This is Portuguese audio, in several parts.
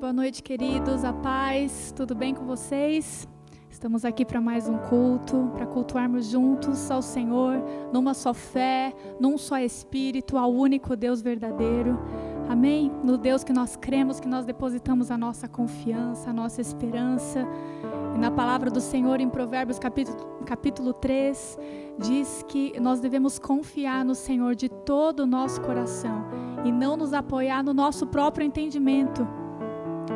Boa noite, queridos, a paz, tudo bem com vocês? Estamos aqui para mais um culto, para cultuarmos juntos ao Senhor, numa só fé, num só Espírito, ao único Deus verdadeiro. Amém? No Deus que nós cremos, que nós depositamos a nossa confiança, a nossa esperança. E na palavra do Senhor, em Provérbios capítulo 3, diz que nós devemos confiar no Senhor de todo o nosso coração e não nos apoiar no nosso próprio entendimento.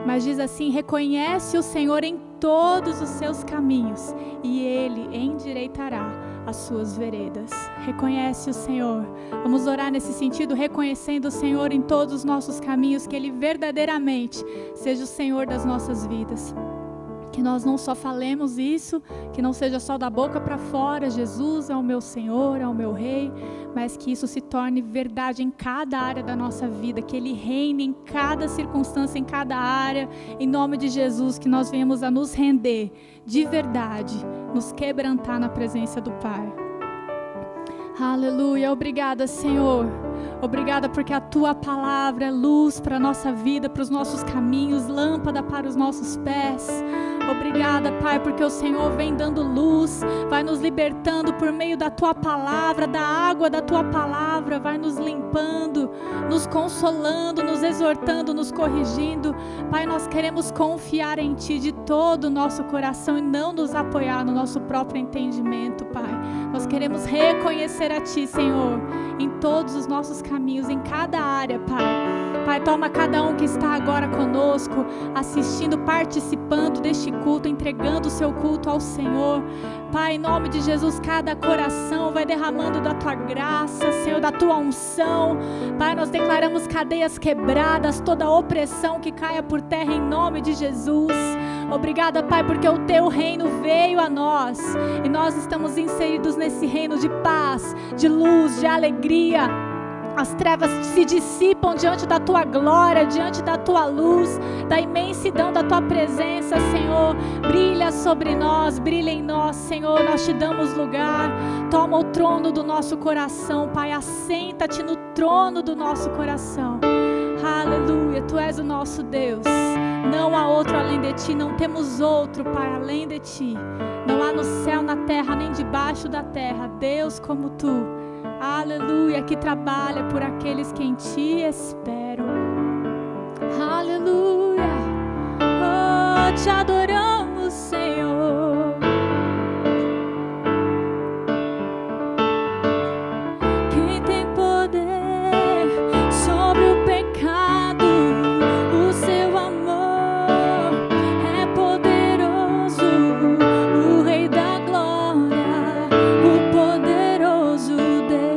Mas diz assim: reconhece o Senhor em todos os seus caminhos e Ele endireitará as suas veredas. Reconhece o Senhor. Vamos orar nesse sentido, reconhecendo o Senhor em todos os nossos caminhos, que Ele verdadeiramente seja o Senhor das nossas vidas. Que nós não só falemos isso, que não seja só da boca para fora, Jesus é o meu Senhor, é o meu Rei, mas que isso se torne verdade em cada área da nossa vida, que Ele reine em cada circunstância, em cada área, em nome de Jesus, que nós venhamos a nos render de verdade, nos quebrantar na presença do Pai. Aleluia, obrigada, Senhor. Obrigada porque a Tua palavra é luz para a nossa vida, para os nossos caminhos, lâmpada para os nossos pés. Obrigada, Pai, porque o Senhor vem dando luz, vai nos libertando por meio da Tua palavra, da água da Tua palavra, vai nos limpando, nos consolando, nos exortando, nos corrigindo. Pai, nós queremos confiar em Ti de todo o nosso coração e não nos apoiar no nosso próprio entendimento, Pai. Nós queremos reconhecer a Ti, Senhor, em todos os nossos caminhos, em cada área, Pai. Pai, toma cada um que está agora conosco, assistindo, participando deste culto, entregando o seu culto ao Senhor. Pai, em nome de Jesus, cada coração vai derramando da Tua graça, Senhor, da Tua unção. Pai, nós declaramos cadeias quebradas, toda opressão que caia por terra em nome de Jesus. Obrigada, Pai, porque o Teu reino veio a nós e nós estamos inseridos nesse reino de paz, de luz, de alegria. As trevas se dissipam diante da Tua glória, diante da Tua luz, da imensidão da Tua presença, Senhor. Brilha sobre nós, brilha em nós, Senhor. Nós Te damos lugar. Toma o trono do nosso coração, Pai. Assenta-te no trono do nosso coração. Aleluia, Tu és o nosso Deus. Não há outro além de Ti, não temos outro, Pai, além de Ti. Não há no céu, na terra, nem debaixo da terra, Deus como Tu. Aleluia, que trabalha por aqueles que em Ti esperam. Aleluia, oh, Te adoramos, Senhor. Quem tem poder sobre o pecado, o Seu amor é poderoso, o Rei da glória, o poderoso Deus.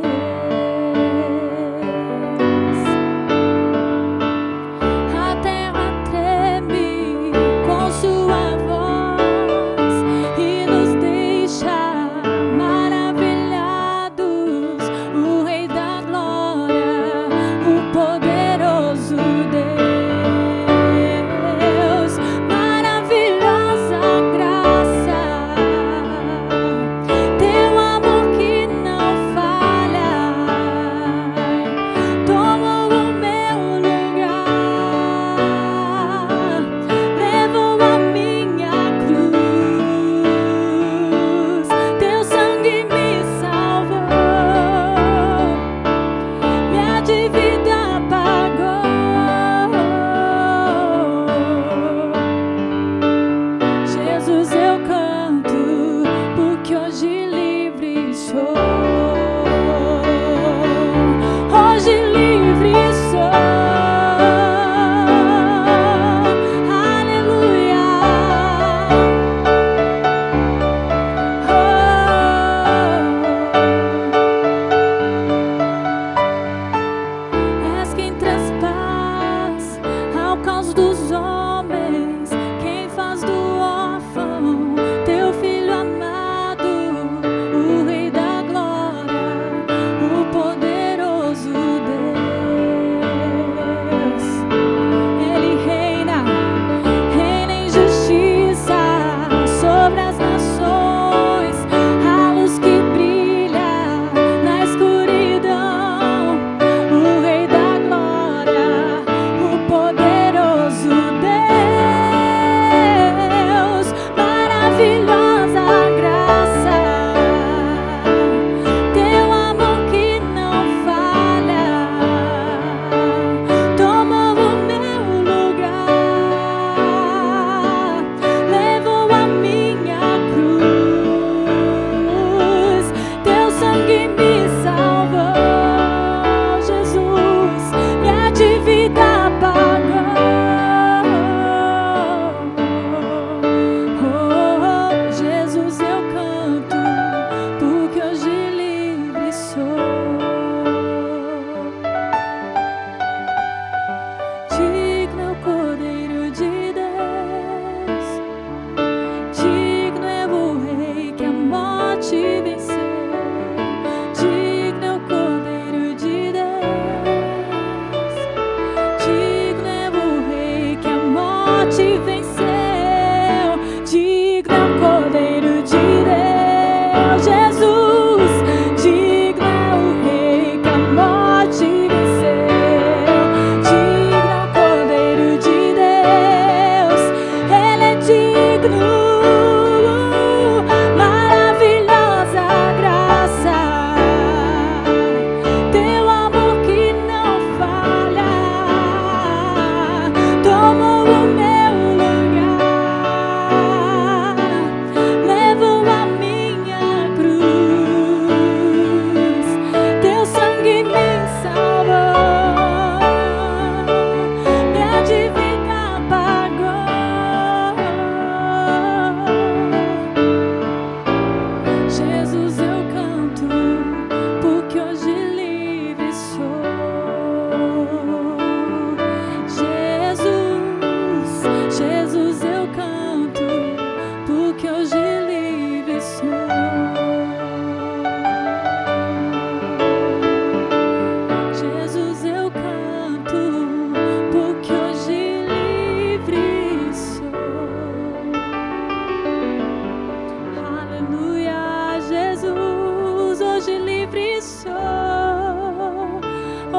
A terra treme com Sua voz.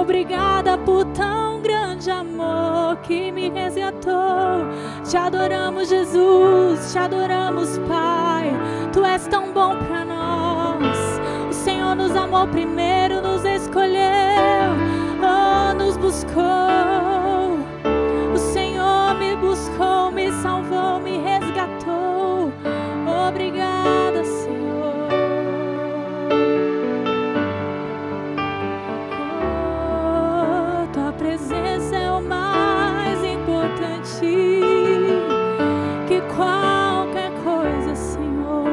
Obrigada por tão grande amor que me resgatou. Te adoramos, Jesus, te adoramos, Pai. Tu és tão bom para nós. O Senhor nos amou primeiro, nos escolheu, nos buscou. O Senhor me buscou, me salvou, me resgatou. Obrigada, Senhor. Tua presença é o mais importante que qualquer coisa, Senhor.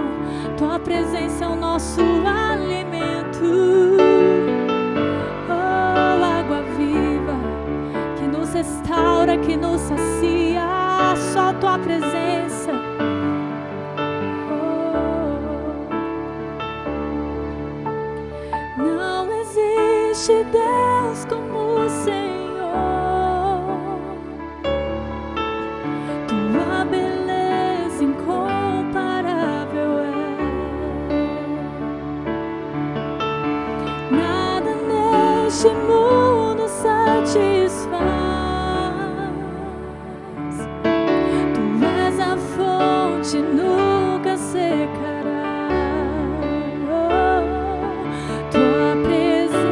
Tua presença é o nosso alimento. Água viva que nos restaura, que nos sacia. Só tua presença. Não existe Deus como o Senhor. Tua beleza incomparável é. Nada neste mundo satisfaz. Tu és a fonte, nunca secará. Tua presença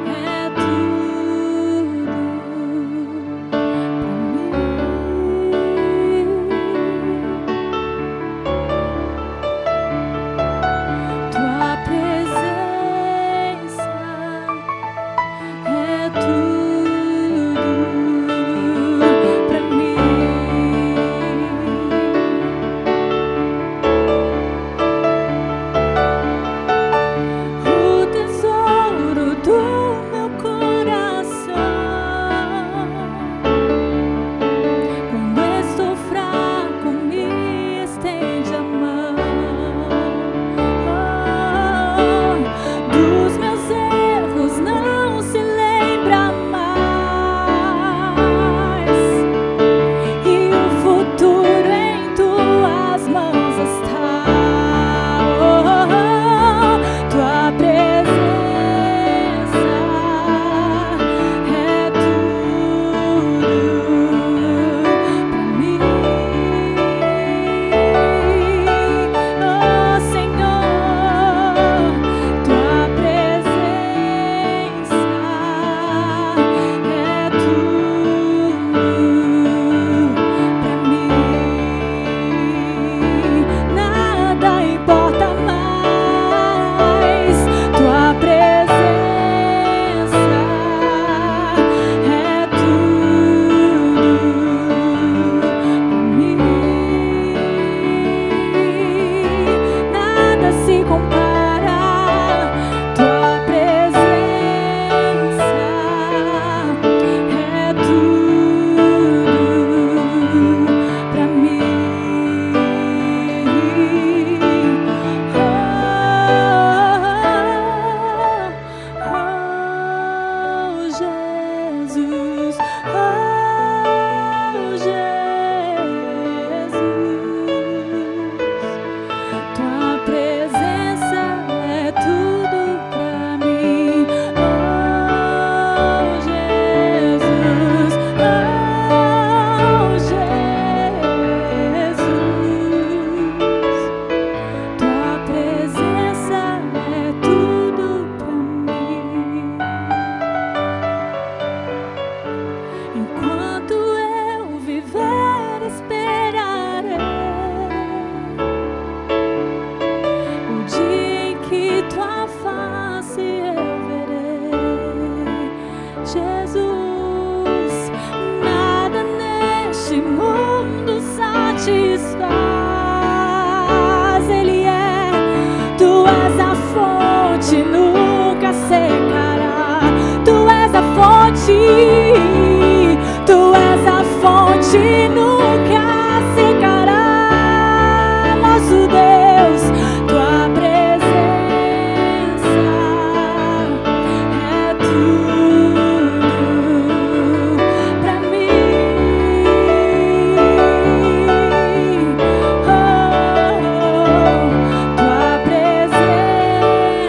é tudo pra mim. Tua presença é tudo pra mim. O tesouro do meu coração. Quando estou fraco, me estende a mão. Dos meus erros não se lembra mais. E o futuro em tuas mãos está. Tua presença é tudo pra mim. Senhor, tua presença é tudo pra mim. Nada importa mais. Tua presença é tudo pra mim. Nada se compara. Tua presença é tudo pra mim. Jesus, Jesus, tua presença é tudo pra mim. Jesus, Jesus, tua presença é tudo pra mim. Enquanto eu viver, esperarei o dia em que tua face eu verei. Jesus, nada neste mundo satisfaz. Ele é, tu és a fonte, nunca secará. Tu és a fonte, tu és a fonte, nunca secará. Nosso Deus, tua presença é tudo pra mim. Tua presença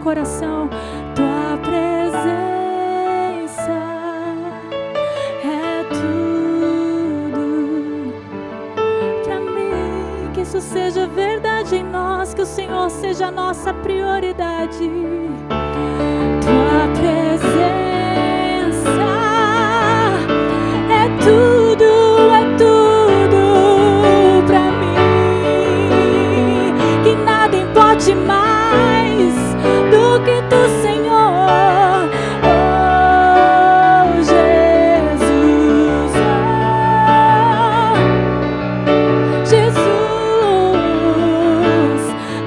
coração. Tua presença é tudo pra mim. Que isso seja verdade em nós, que o Senhor seja a nossa prioridade. Tua presença é tudo pra mim. Que nada importe mais do que tu, Senhor. Oh, Jesus, oh, Jesus,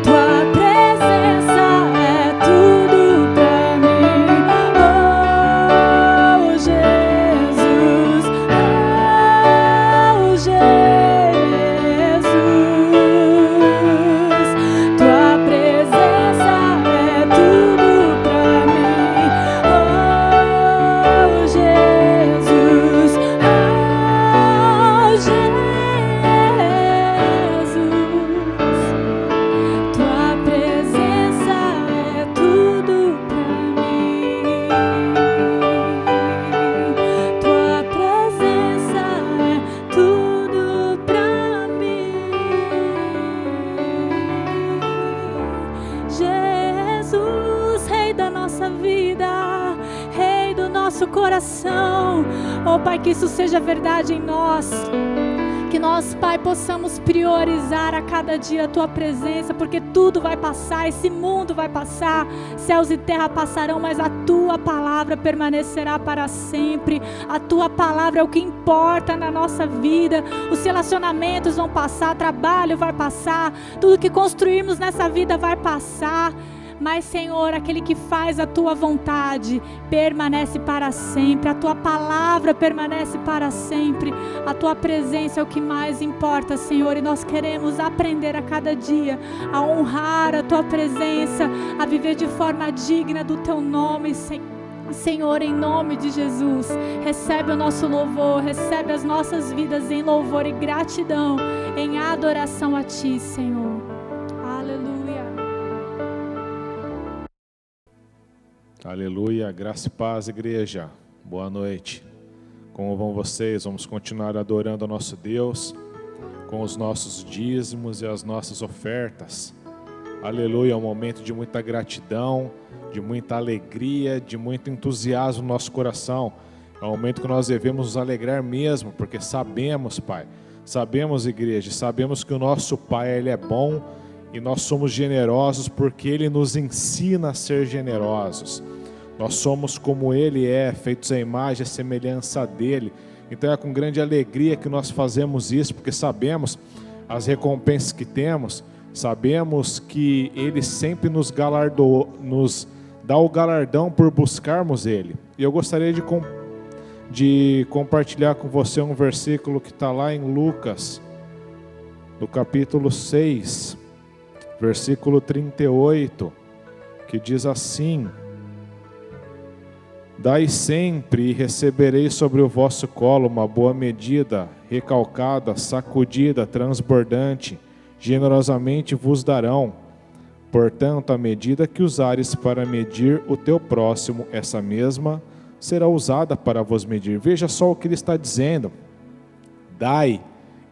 tua presença é tudo pra mim. Oh, Jesus, oh, Jesus, tua presença é tudo pra mim. Oh, Jesus, oh, Jesus, tua presença é tudo pra mim. Tua presença é tudo pra mim. Jesus, Rei da nossa vida, Rei do nosso coração. Oh Pai, que isso seja verdade em nós. Que nós, Pai, possamos priorizar a cada dia a Tua presença, porque tudo vai passar, esse mundo vai passar, céus e terra passarão, mas a Tua palavra permanecerá para sempre. A Tua palavra é o que importa na nossa vida. Os relacionamentos vão passar, trabalho vai passar, tudo que construirmos nessa vida vai passar. Mas, Senhor, aquele que faz a Tua vontade permanece para sempre. A Tua palavra permanece para sempre. A Tua presença é o que mais importa, Senhor. E nós queremos aprender a cada dia a honrar a Tua presença, a viver de forma digna do Teu nome, Senhor, em nome de Jesus. Recebe o nosso louvor, recebe as nossas vidas em louvor e gratidão, em adoração a Ti, Senhor. Aleluia. Aleluia, graça e paz, igreja. Boa noite. Como vão vocês? Vamos continuar adorando ao nosso Deus com os nossos dízimos e as nossas ofertas. Aleluia, é um momento de muita gratidão, de muita alegria, de muito entusiasmo no nosso coração. É um momento que nós devemos nos alegrar mesmo, porque sabemos, Pai, sabemos, igreja, sabemos que o nosso Pai, Ele é bom e nós somos generosos porque Ele nos ensina a ser generosos. Nós somos como Ele é, feitos à imagem e semelhança dEle. Então é com grande alegria que nós fazemos isso, porque sabemos as recompensas que temos, sabemos que Ele sempre nos dá o galardão por buscarmos Ele. E eu gostaria de compartilhar com você um versículo que está lá em Lucas, no capítulo 6, versículo 38, que diz assim: Dai sempre e recebereis sobre o vosso colo uma boa medida, recalcada, sacudida, transbordante, generosamente vos darão. Portanto, a medida que usares para medir o teu próximo, essa mesma será usada para vos medir. Veja só o que ele está dizendo. Dai,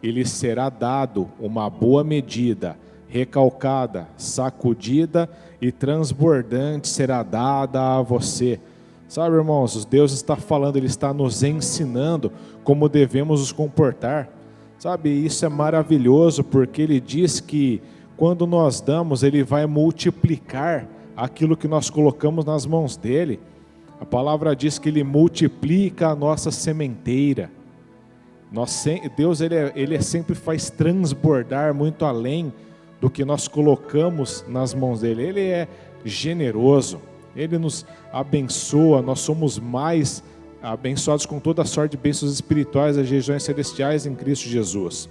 e lhe será dado uma boa medida, recalcada, sacudida e transbordante será dada a você. Sabe, irmãos, Deus está falando, Ele está nos ensinando como devemos nos comportar. Sabe, isso é maravilhoso, porque Ele diz que quando nós damos, Ele vai multiplicar aquilo que nós colocamos nas mãos dEle. A palavra diz que Ele multiplica a nossa sementeira. Deus ele sempre faz transbordar muito além do que nós colocamos nas mãos dEle. Ele é generoso. Ele nos abençoa, nós somos mais abençoados com toda a sorte de bênçãos espirituais das regiões celestiais em Cristo Jesus.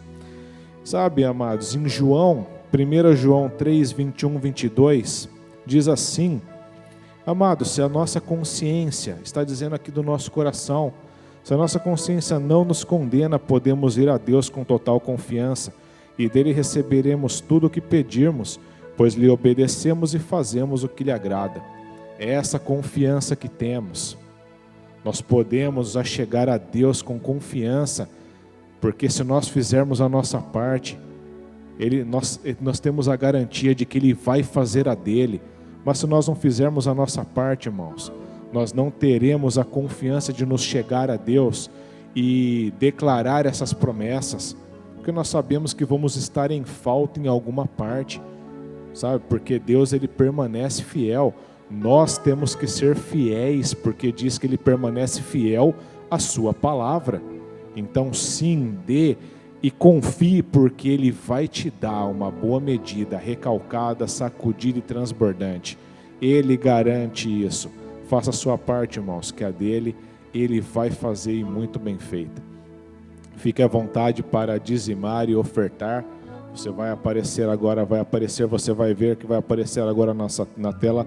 Sabe, amados, em João, 1 João 3, 21, 22, diz assim: amados, se a nossa consciência, está dizendo aqui do nosso coração, se a nossa consciência não nos condena, podemos ir a Deus com total confiança, e dele receberemos tudo o que pedirmos, pois lhe obedecemos e fazemos o que lhe agrada. É essa confiança que temos. Nós podemos achegar a Deus com confiança, porque se nós fizermos a nossa parte, nós temos a garantia de que Ele vai fazer a dele. Mas se nós não fizermos a nossa parte, irmãos, nós não teremos a confiança de nos chegar a Deus e declarar essas promessas, porque nós sabemos que vamos estar em falta em alguma parte, sabe? Porque Deus, Ele permanece fiel. Nós temos que ser fiéis, porque diz que Ele permanece fiel à sua palavra. Então sim, dê e confie, porque Ele vai te dar uma boa medida, recalcada, sacudida e transbordante. Ele garante isso. Faça a sua parte, irmãos, que a dele Ele vai fazer, e muito bem feita. Fique à vontade para dizimar e ofertar. Você vai aparecer agora, você vai ver que vai aparecer agora na tela,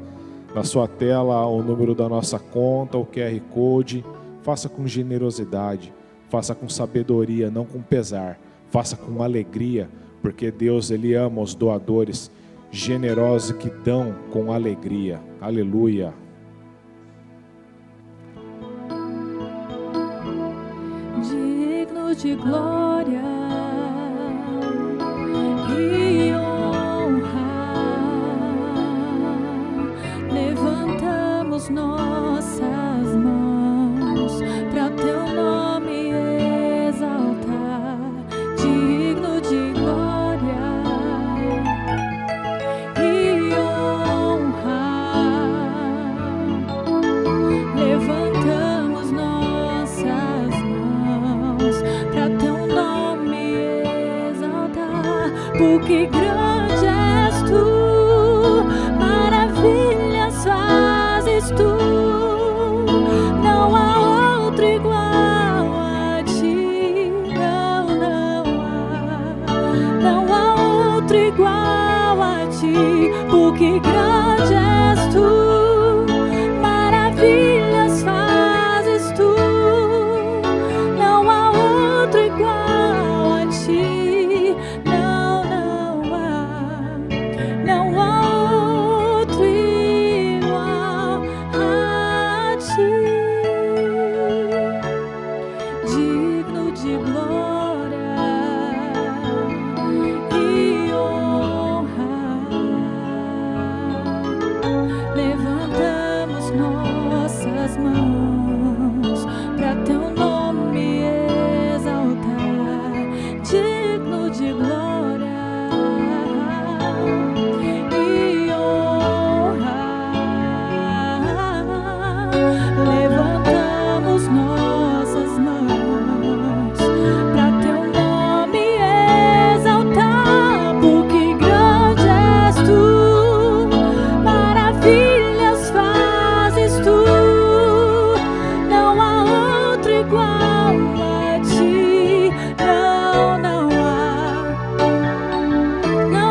na sua tela, o número da nossa conta, o QR Code. Faça com generosidade. Faça com sabedoria, não com pesar. Faça com alegria, porque Deus, Ele ama os doadores generosos que dão com alegria. Aleluia. Digno de glória e honra, levantamos nossas mãos para teu nome exaltar. Digno de glória e honra, levantamos nossas mãos para teu nome exaltar. Porque grande és tu, maravilhas fazes tu, não há outro igual a ti, não há outro igual a ti. Porque grande és tu, maravilhas fazes tu, não há outro igual a ti, não há outro igual a ti. Digno de glória e honra, levantamos nossas mãos para teu nome exaltar. Digno de glória e honra, levantamos nossas mãos para teu nome exaltar. Porque grande és tu, maravilhas fazes tu, não há outro igual a ti, não há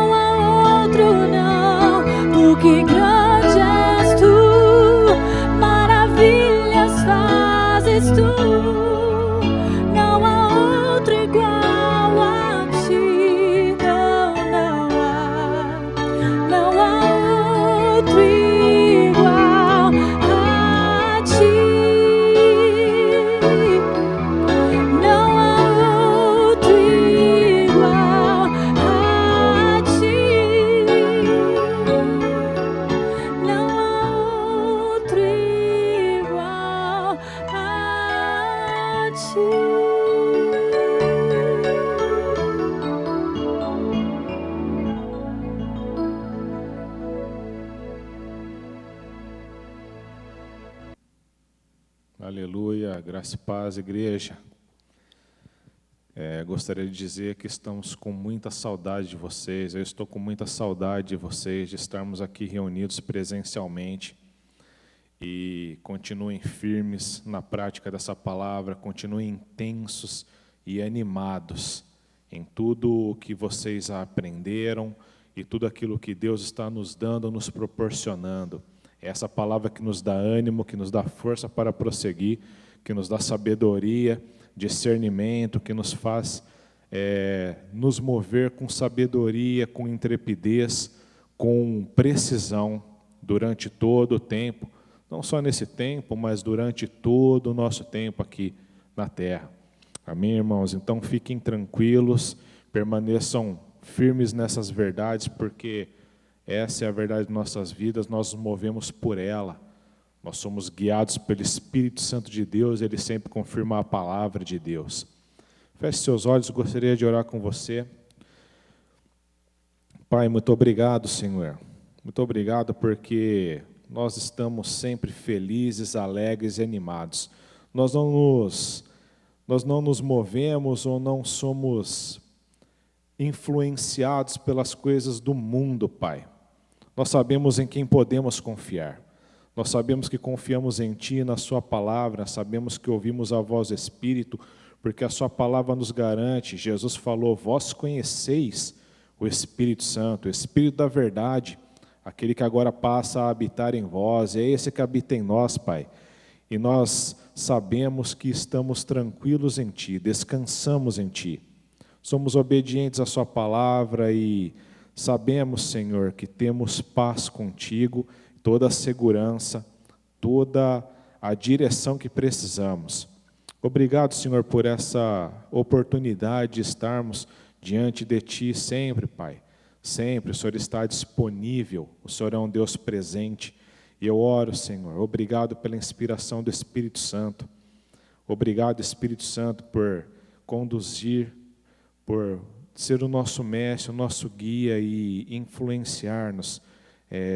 outro não. Porque grande és tu, maravilhas fazes tu, não há outro igual a ti, não há outro igual a ti, não há outro igual a ti, não há outro igual a ti. Aleluia, graça e paz, igreja. Gostaria de dizer que estamos com muita saudade de vocês. Eu estou com muita saudade de vocês, de estarmos aqui reunidos presencialmente. E continuem firmes na prática dessa palavra, continuem intensos e animados em tudo o que vocês aprenderam e tudo aquilo que Deus está nos dando, nos proporcionando. É essa palavra que nos dá ânimo, que nos dá força para prosseguir, que nos dá sabedoria, discernimento, que nos faz nos mover com sabedoria, com intrepidez, com precisão durante todo o tempo, não só nesse tempo, mas durante todo o nosso tempo aqui na terra. Amém, irmãos? Então fiquem tranquilos, permaneçam firmes nessas verdades, porque essa é a verdade de nossas vidas, nós nos movemos por ela. Nós somos guiados pelo Espírito Santo de Deus, ele sempre confirma a palavra de Deus. Feche seus olhos, gostaria de orar com você. Pai, muito obrigado, Senhor. Muito obrigado porque nós estamos sempre felizes, alegres e animados. Nós não nos movemos ou não somos influenciados pelas coisas do mundo, Pai. Nós sabemos em quem podemos confiar. Nós sabemos que confiamos em Ti e na Sua palavra, sabemos que ouvimos a voz do Espírito, porque a Sua palavra nos garante. Jesus falou, vós conheceis o Espírito Santo, o Espírito da verdade, aquele que agora passa a habitar em vós, é esse que habita em nós, Pai. E nós sabemos que estamos tranquilos em Ti, descansamos em Ti. Somos obedientes à Sua palavra e sabemos, Senhor, que temos paz contigo, toda a segurança, toda a direção que precisamos. Obrigado, Senhor, por essa oportunidade de estarmos diante de Ti sempre, Pai. Sempre o Senhor está disponível, o Senhor é um Deus presente. E eu oro, Senhor, obrigado pela inspiração do Espírito Santo. Obrigado, Espírito Santo, por conduzir, por ser o nosso mestre, o nosso guia e influenciar-nos,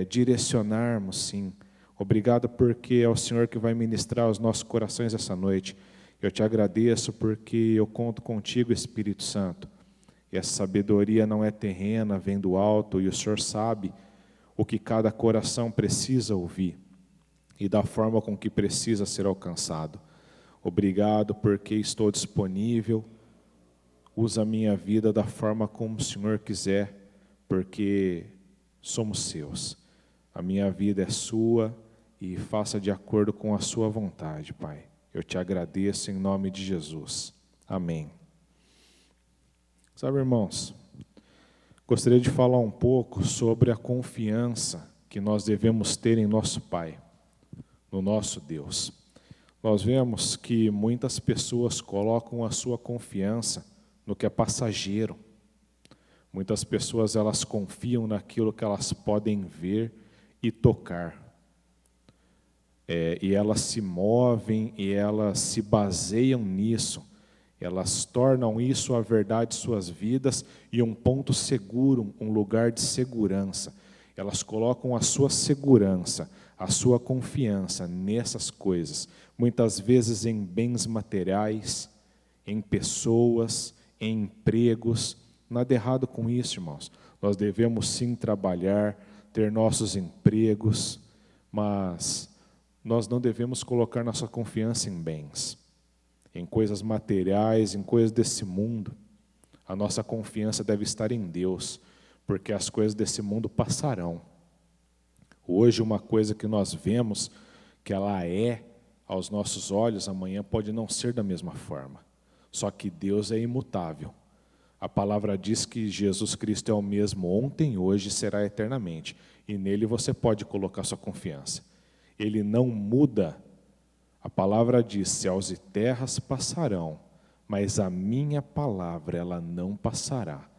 direcionar-nos, sim. Obrigado porque é o Senhor que vai ministrar os nossos corações essa noite. Eu te agradeço porque eu conto contigo, Espírito Santo. E essa sabedoria não é terrena, vem do alto, e o Senhor sabe o que cada coração precisa ouvir e da forma com que precisa ser alcançado. Obrigado porque estou disponível. Usa a minha vida da forma como o Senhor quiser, porque somos seus. A minha vida é sua e faça de acordo com a sua vontade, Pai. Eu te agradeço em nome de Jesus. Amém. Sabe, irmãos, gostaria de falar um pouco sobre a confiança que nós devemos ter em nosso Pai, no nosso Deus. Nós vemos que muitas pessoas colocam a sua confiança no que é passageiro. Muitas pessoas elas confiam naquilo que elas podem ver e tocar. E elas se movem e elas se baseiam nisso. Elas tornam isso a verdade de suas vidas e um ponto seguro, um lugar de segurança. Elas colocam a sua segurança, a sua confiança nessas coisas. Muitas vezes em bens materiais, em pessoas, em empregos. Nada errado com isso, irmãos. Nós devemos sim trabalhar, ter nossos empregos, mas nós não devemos colocar nossa confiança em bens, em coisas materiais, em coisas desse mundo. A nossa confiança deve estar em Deus, porque as coisas desse mundo passarão. Hoje uma coisa que nós vemos, que ela é aos nossos olhos, amanhã pode não ser da mesma forma. Só que Deus é imutável. A palavra diz que Jesus Cristo é o mesmo ontem, hoje e será eternamente. E nele você pode colocar sua confiança. Ele não muda. A palavra diz, céus e terras passarão, mas a minha palavra, ela não passará.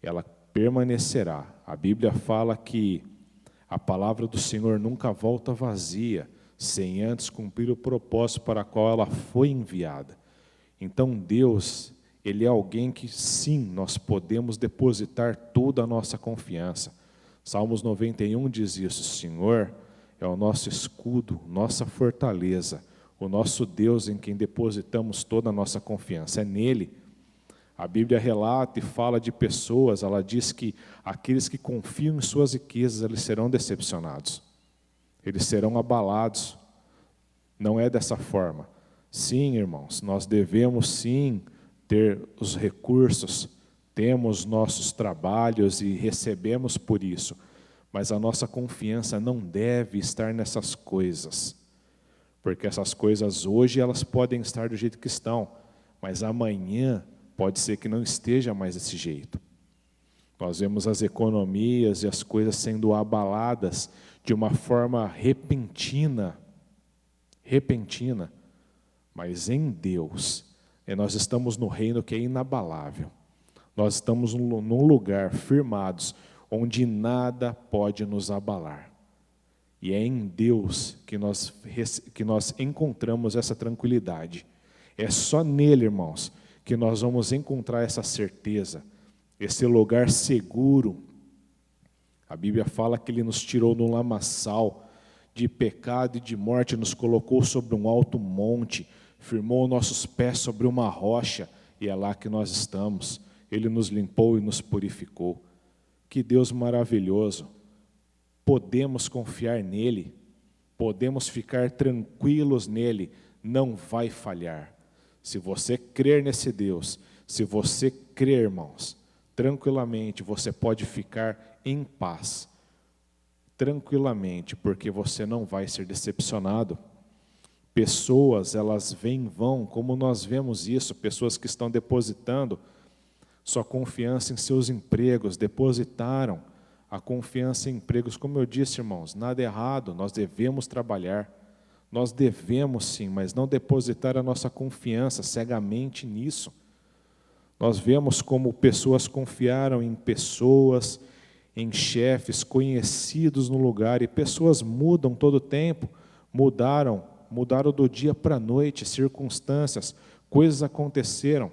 Ela permanecerá. A Bíblia fala que a palavra do Senhor nunca volta vazia, sem antes cumprir o propósito para o qual ela foi enviada. Então Deus, Ele é alguém que sim, nós podemos depositar toda a nossa confiança. Salmos 91 diz isso, Senhor é o nosso escudo, nossa fortaleza, o nosso Deus em quem depositamos toda a nossa confiança, é nele. A Bíblia relata e fala de pessoas, ela diz que aqueles que confiam em suas riquezas, eles serão decepcionados, eles serão abalados. Não é dessa forma. Sim, irmãos, nós devemos sim ter os recursos, temos nossos trabalhos e recebemos por isso, mas a nossa confiança não deve estar nessas coisas, porque essas coisas hoje elas podem estar do jeito que estão, mas amanhã pode ser que não esteja mais desse jeito. Nós vemos as economias e as coisas sendo abaladas de uma forma repentina, mas em Deus, nós estamos no reino que é inabalável. Nós estamos num lugar firmados, onde nada pode nos abalar. E é em Deus que nós encontramos essa tranquilidade. É só nele, irmãos, que nós vamos encontrar essa certeza, esse lugar seguro. A Bíblia fala que Ele nos tirou do lamaçal de pecado e de morte, nos colocou sobre um alto monte, firmou nossos pés sobre uma rocha, e é lá que nós estamos. Ele nos limpou e nos purificou. Que Deus maravilhoso! Podemos confiar nele, podemos ficar tranquilos nele, não vai falhar. Se você crer nesse Deus, se você crer, irmãos, tranquilamente, você pode ficar em paz, tranquilamente, porque você não vai ser decepcionado. Pessoas, elas vêm e vão, como nós vemos isso, pessoas que estão depositando sua confiança em seus empregos, depositaram a confiança em empregos. Como eu disse, irmãos, nada errado, nós devemos trabalhar, nós devemos sim, mas não depositar a nossa confiança cegamente nisso. Nós vemos como pessoas confiaram em pessoas, em chefes conhecidos no lugar, e pessoas mudam todo o tempo, mudaram do dia para a noite, circunstâncias, coisas aconteceram.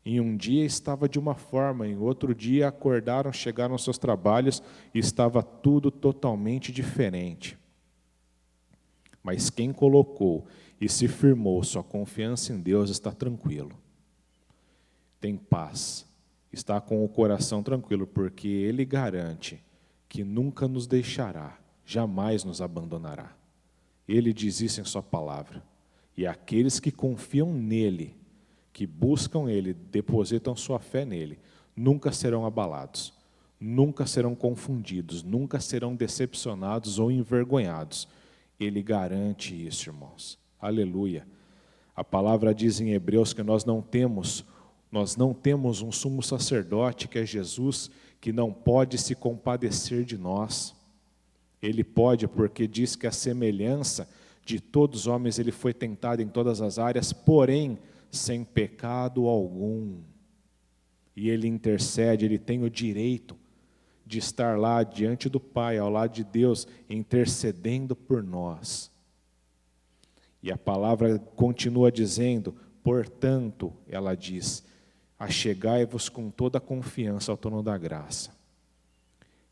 Em um dia estava de uma forma, em outro dia acordaram, chegaram aos seus trabalhos e estava tudo totalmente diferente. Mas quem colocou e se firmou sua confiança em Deus está tranquilo. Tem paz, está com o coração tranquilo, porque Ele garante que nunca nos deixará, jamais nos abandonará. Ele diz isso em sua palavra. E aqueles que confiam nele, que buscam Ele, depositam sua fé nele, nunca serão abalados, nunca serão confundidos, nunca serão decepcionados ou envergonhados. Ele garante isso, irmãos. Aleluia. A palavra diz em Hebreus que nós não temos um sumo sacerdote, que é Jesus, que não pode se compadecer de nós. Ele pode, porque diz que a semelhança de todos os homens, ele foi tentado em todas as áreas, porém sem pecado algum. E ele intercede, ele tem o direito de estar lá diante do Pai, ao lado de Deus, intercedendo por nós. E a palavra continua dizendo, portanto, ela diz, achegai-vos com toda a confiança ao trono da graça.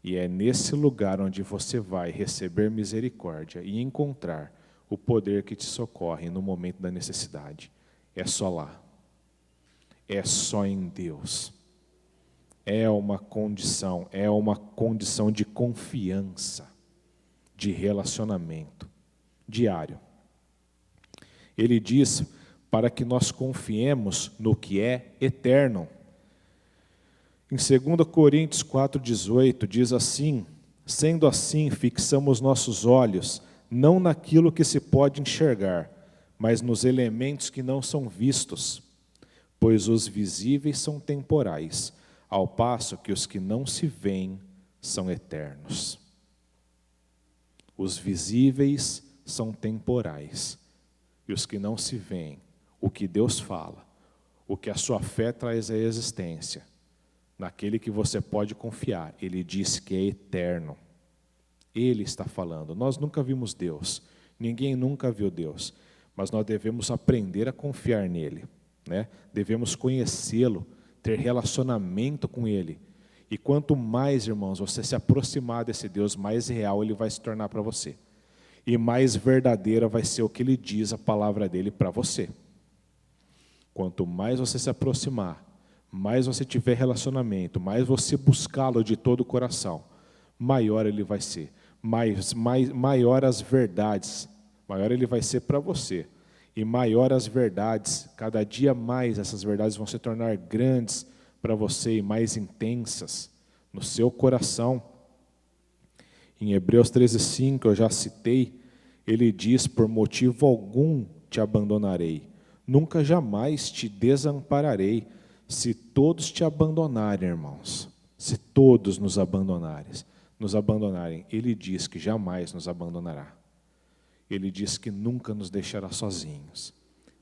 E é nesse lugar onde você vai receber misericórdia e encontrar o poder que te socorre no momento da necessidade. É só lá. É só em Deus. É uma condição de confiança, de relacionamento diário. Ele diz para que nós confiemos no que é eterno. Em 2 Coríntios 4,18 diz assim, sendo assim, fixamos nossos olhos, não naquilo que se pode enxergar, mas nos elementos que não são vistos, pois os visíveis são temporais, ao passo que os que não se veem são eternos. Os visíveis são temporais, e os que não se veem, o que Deus fala, o que a sua fé traz à existência, naquele que você pode confiar, Ele disse que é eterno. Ele está falando. Nós nunca vimos Deus, ninguém nunca viu Deus, mas nós devemos aprender a confiar nele, né? Devemos conhecê-lo, ter relacionamento com Ele. E quanto mais, irmãos, você se aproximar desse Deus, mais real Ele vai se tornar para você. E mais verdadeira vai ser o que Ele diz, a palavra dEle para você. Quanto mais você se aproximar, mais você tiver relacionamento, mais você buscá-lo de todo o coração, maior Ele vai ser. Maior as verdades, maior Ele vai ser para você. E maior as verdades, cada dia mais essas verdades vão se tornar grandes para você e mais intensas no seu coração. Em Hebreus 13:5, eu já citei, ele diz, por motivo algum te abandonarei, nunca jamais te desampararei. Se todos te abandonarem, irmãos, se todos nos abandonarem, Ele diz que jamais nos abandonará. Ele diz que nunca nos deixará sozinhos.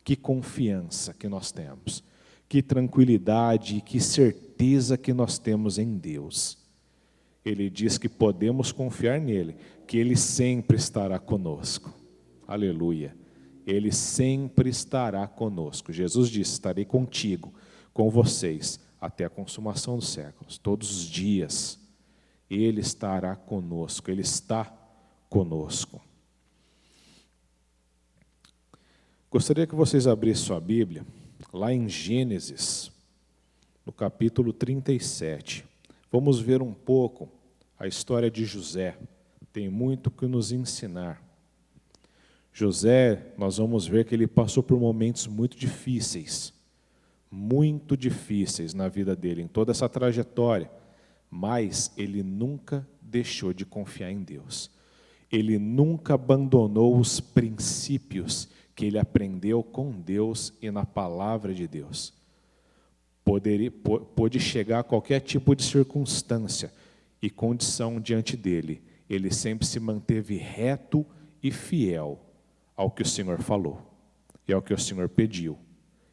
Que confiança que nós temos, que tranquilidade e que certeza que nós temos em Deus. Ele diz que podemos confiar nele, que Ele sempre estará conosco. Aleluia. Ele sempre estará conosco. Jesus disse: estarei contigo, com vocês, até a consumação dos séculos. Todos os dias, Ele estará conosco. Ele está conosco. Gostaria que vocês abrissem sua Bíblia, lá em Gênesis, no capítulo 37. Vamos ver um pouco a história de José. Tem muito que nos ensinar. José, nós vamos ver que ele passou por momentos muito difíceis na vida dele, em toda essa trajetória, mas ele nunca deixou de confiar em Deus. Ele nunca abandonou os princípios que ele aprendeu com Deus e na palavra de Deus. Pôde chegar a qualquer tipo de circunstância e condição diante dele, ele sempre se manteve reto e fiel ao que o Senhor falou, e ao que o Senhor pediu,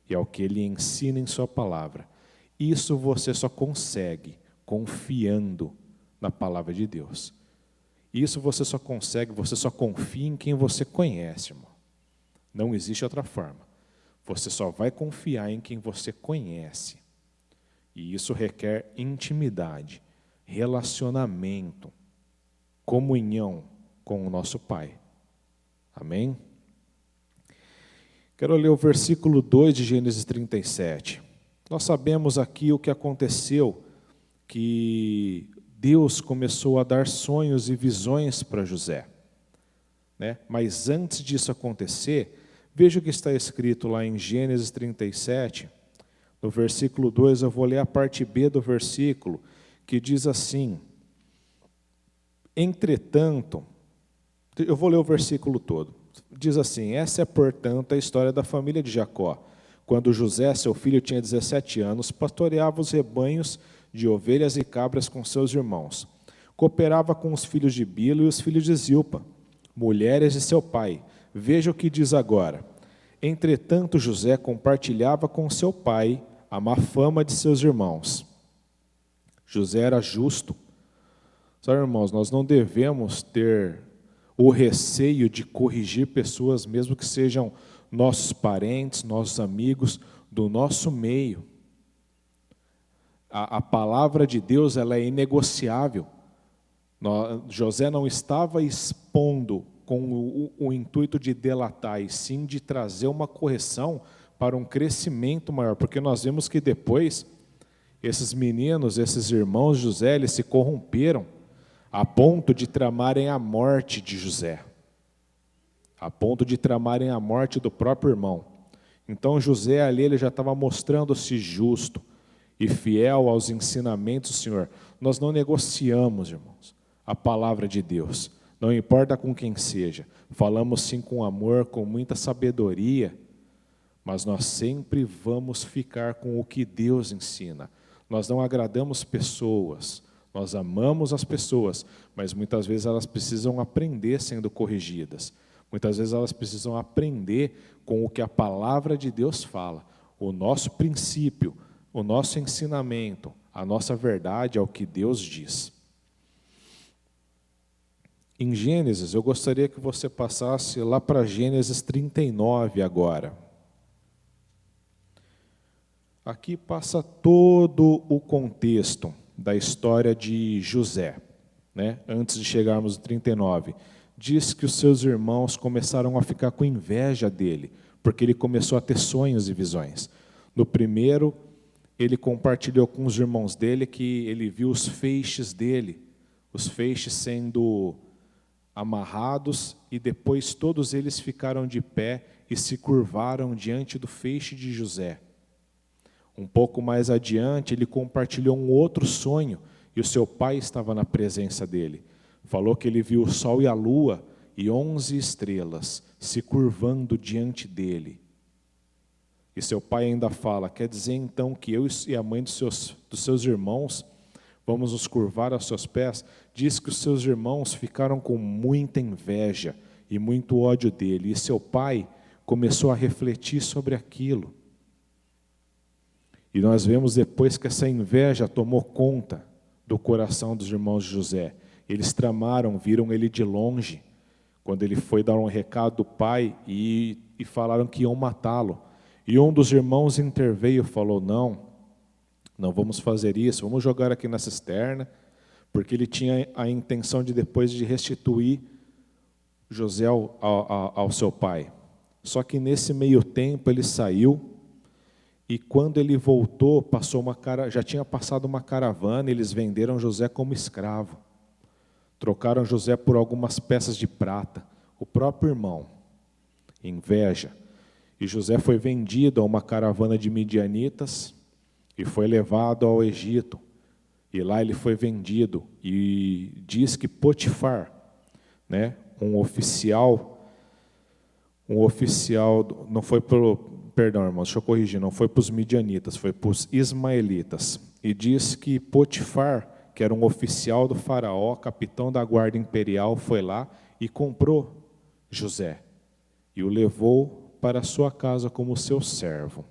e ao que Ele ensina em sua palavra. Isso você só consegue confiando na palavra de Deus. Isso você só confia em quem você conhece, irmão. Não existe outra forma. Você só vai confiar em quem você conhece. E isso requer intimidade, relacionamento, comunhão com o nosso Pai. Amém? Quero ler o versículo 2 de Gênesis 37. Nós sabemos aqui o que aconteceu, que Deus começou a dar sonhos e visões para José, né? Mas antes disso acontecer, veja o que está escrito lá em Gênesis 37, no versículo 2, eu vou ler a parte B do versículo, que diz assim: entretanto, eu vou ler o versículo todo. Diz assim: essa é, portanto, a história da família de Jacó. Quando José, seu filho, tinha 17 anos, pastoreava os rebanhos de ovelhas e cabras com seus irmãos. Cooperava com os filhos de Bilo e os filhos de Zilpa, mulheres de seu pai. Veja o que diz agora. Entretanto, José compartilhava com seu pai a má fama de seus irmãos. José era justo. Sabe, irmãos, nós não devemos ter o receio de corrigir pessoas, mesmo que sejam nossos parentes, nossos amigos, do nosso meio. A palavra de Deus, ela é inegociável. José não estava expondo com o intuito de delatar, e sim de trazer uma correção para um crescimento maior, porque nós vemos que depois, esses meninos, esses irmãos de José, eles se corromperam, a ponto de tramarem a morte de José, a ponto de tramarem a morte do próprio irmão. Então José ali, ele já estava mostrando-se justo e fiel aos ensinamentos do Senhor. Nós não negociamos, irmãos, a palavra de Deus, não importa com quem seja, falamos sim com amor, com muita sabedoria, mas nós sempre vamos ficar com o que Deus ensina. Nós não agradamos pessoas, nós amamos as pessoas, mas muitas vezes elas precisam aprender sendo corrigidas. Muitas vezes elas precisam aprender com o que a palavra de Deus fala. O nosso princípio, o nosso ensinamento, a nossa verdade é o que Deus diz. Em Gênesis, eu gostaria que você passasse lá para Gênesis 39 agora. Aqui passa todo o contexto da história de José, né? Antes de chegarmos no 39. Diz que os seus irmãos começaram a ficar com inveja dele, porque ele começou a ter sonhos e visões. No primeiro, ele compartilhou com os irmãos dele que ele viu os feixes dele, os feixes sendo amarrados, e depois todos eles ficaram de pé e se curvaram diante do feixe de José. Um pouco mais adiante, ele compartilhou um outro sonho, e o seu pai estava na presença dele. Falou que ele viu o sol e a lua e 11 estrelas se curvando diante dele. E seu pai ainda fala: quer dizer então que eu e a mãe dos seus irmãos, vamos nos curvar aos seus pés. Diz que os seus irmãos ficaram com muita inveja e muito ódio dele, e seu pai começou a refletir sobre aquilo. E nós vemos depois que essa inveja tomou conta do coração dos irmãos de José. Eles tramaram, viram ele de longe, quando ele foi dar um recado do pai, e falaram que iam matá-lo. E um dos irmãos interveio e falou, não vamos fazer isso, vamos jogar aqui na cisterna, porque ele tinha a intenção de depois de restituir José ao seu pai. Só que nesse meio tempo ele saiu, e quando ele voltou, já tinha passado uma caravana, e eles venderam José como escravo. Trocaram José por algumas peças de prata. O próprio irmão, inveja. E José foi vendido a uma caravana de midianitas e foi levado ao Egito. E lá ele foi vendido. E diz que Potifar, né, um oficial, não foi perdão, irmãos, deixa eu corrigir, não foi para os midianitas, foi para os ismaelitas. E diz que Potifar, que era um oficial do faraó, capitão da guarda imperial, foi lá e comprou José e o levou para a sua casa como seu servo.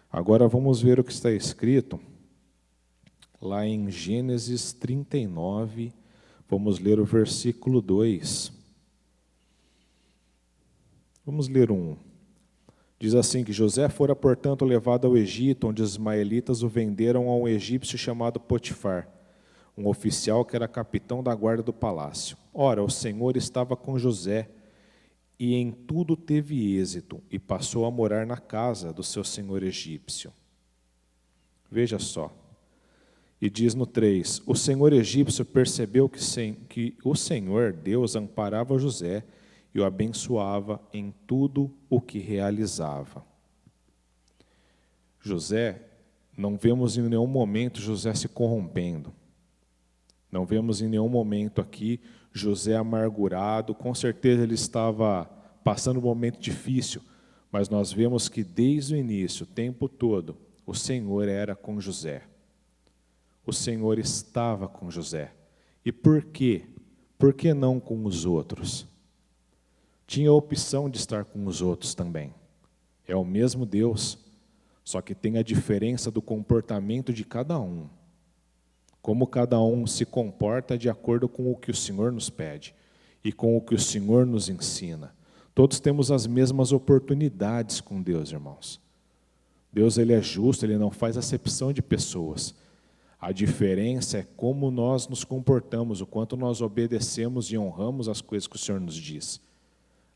Agora vamos ver o que está escrito lá em Gênesis 39, vamos ler o versículo 2. Vamos ler 1. Diz assim que José fora, portanto, levado ao Egito, onde os ismaelitas o venderam a um egípcio chamado Potifar, um oficial que era capitão da guarda do palácio. Ora, o Senhor estava com José, e em tudo teve êxito, e passou a morar na casa do seu senhor egípcio. Veja só. E diz no 3, o senhor egípcio percebeu que o Senhor, Deus, amparava José e o abençoava em tudo o que realizava. José, não vemos em nenhum momento José se corrompendo. Não vemos em nenhum momento aqui José amargurado. Com certeza ele estava passando um momento difícil, mas nós vemos que desde o início, o tempo todo, o Senhor era com José. O Senhor estava com José. E por quê? Por que não com os outros? Tinha a opção de estar com os outros também. É o mesmo Deus, só que tem a diferença do comportamento de cada um. Como cada um se comporta de acordo com o que o Senhor nos pede e com o que o Senhor nos ensina. Todos temos as mesmas oportunidades com Deus, irmãos. Deus, ele é justo, ele não faz acepção de pessoas. A diferença é como nós nos comportamos, o quanto nós obedecemos e honramos as coisas que o Senhor nos diz.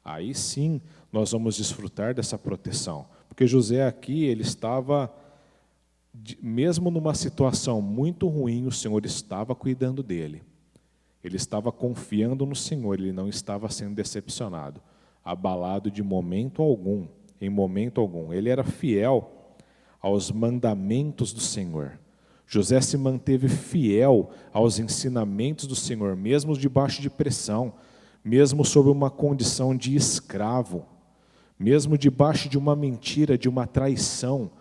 Aí sim nós vamos desfrutar dessa proteção. Porque José aqui, ele estava, mesmo numa situação muito ruim, o Senhor estava cuidando dele. Ele estava confiando no Senhor, ele não estava sendo decepcionado, abalado de momento algum, em momento algum. Ele era fiel aos mandamentos do Senhor. José se manteve fiel aos ensinamentos do Senhor, mesmo debaixo de pressão, mesmo sob uma condição de escravo, mesmo debaixo de uma mentira, de uma traição,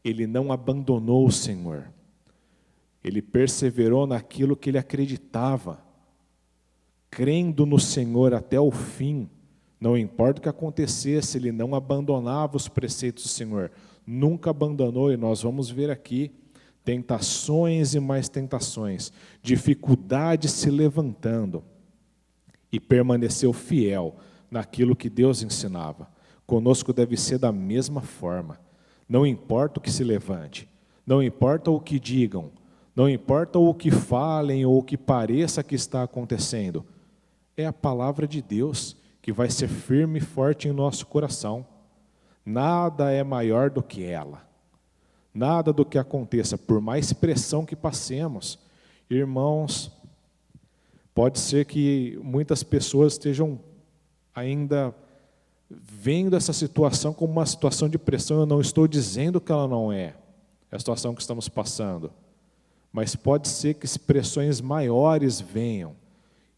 ele não abandonou o Senhor. Ele perseverou naquilo que ele acreditava, crendo no Senhor até o fim. Não importa o que acontecesse, ele não abandonava os preceitos do Senhor, nunca abandonou, e nós vamos ver aqui tentações e mais tentações, dificuldades se levantando, e permaneceu fiel naquilo que Deus ensinava. Conosco deve ser da mesma forma. Não importa o que se levante, não importa o que digam, não importa o que falem ou o que pareça que está acontecendo, é a palavra de Deus que vai ser firme e forte em nosso coração. Nada é maior do que ela. Nada do que aconteça, por mais pressão que passemos, irmãos, pode ser que muitas pessoas estejam ainda vendo essa situação como uma situação de pressão. Eu não estou dizendo que ela não é a situação que estamos passando, mas pode ser que pressões maiores venham,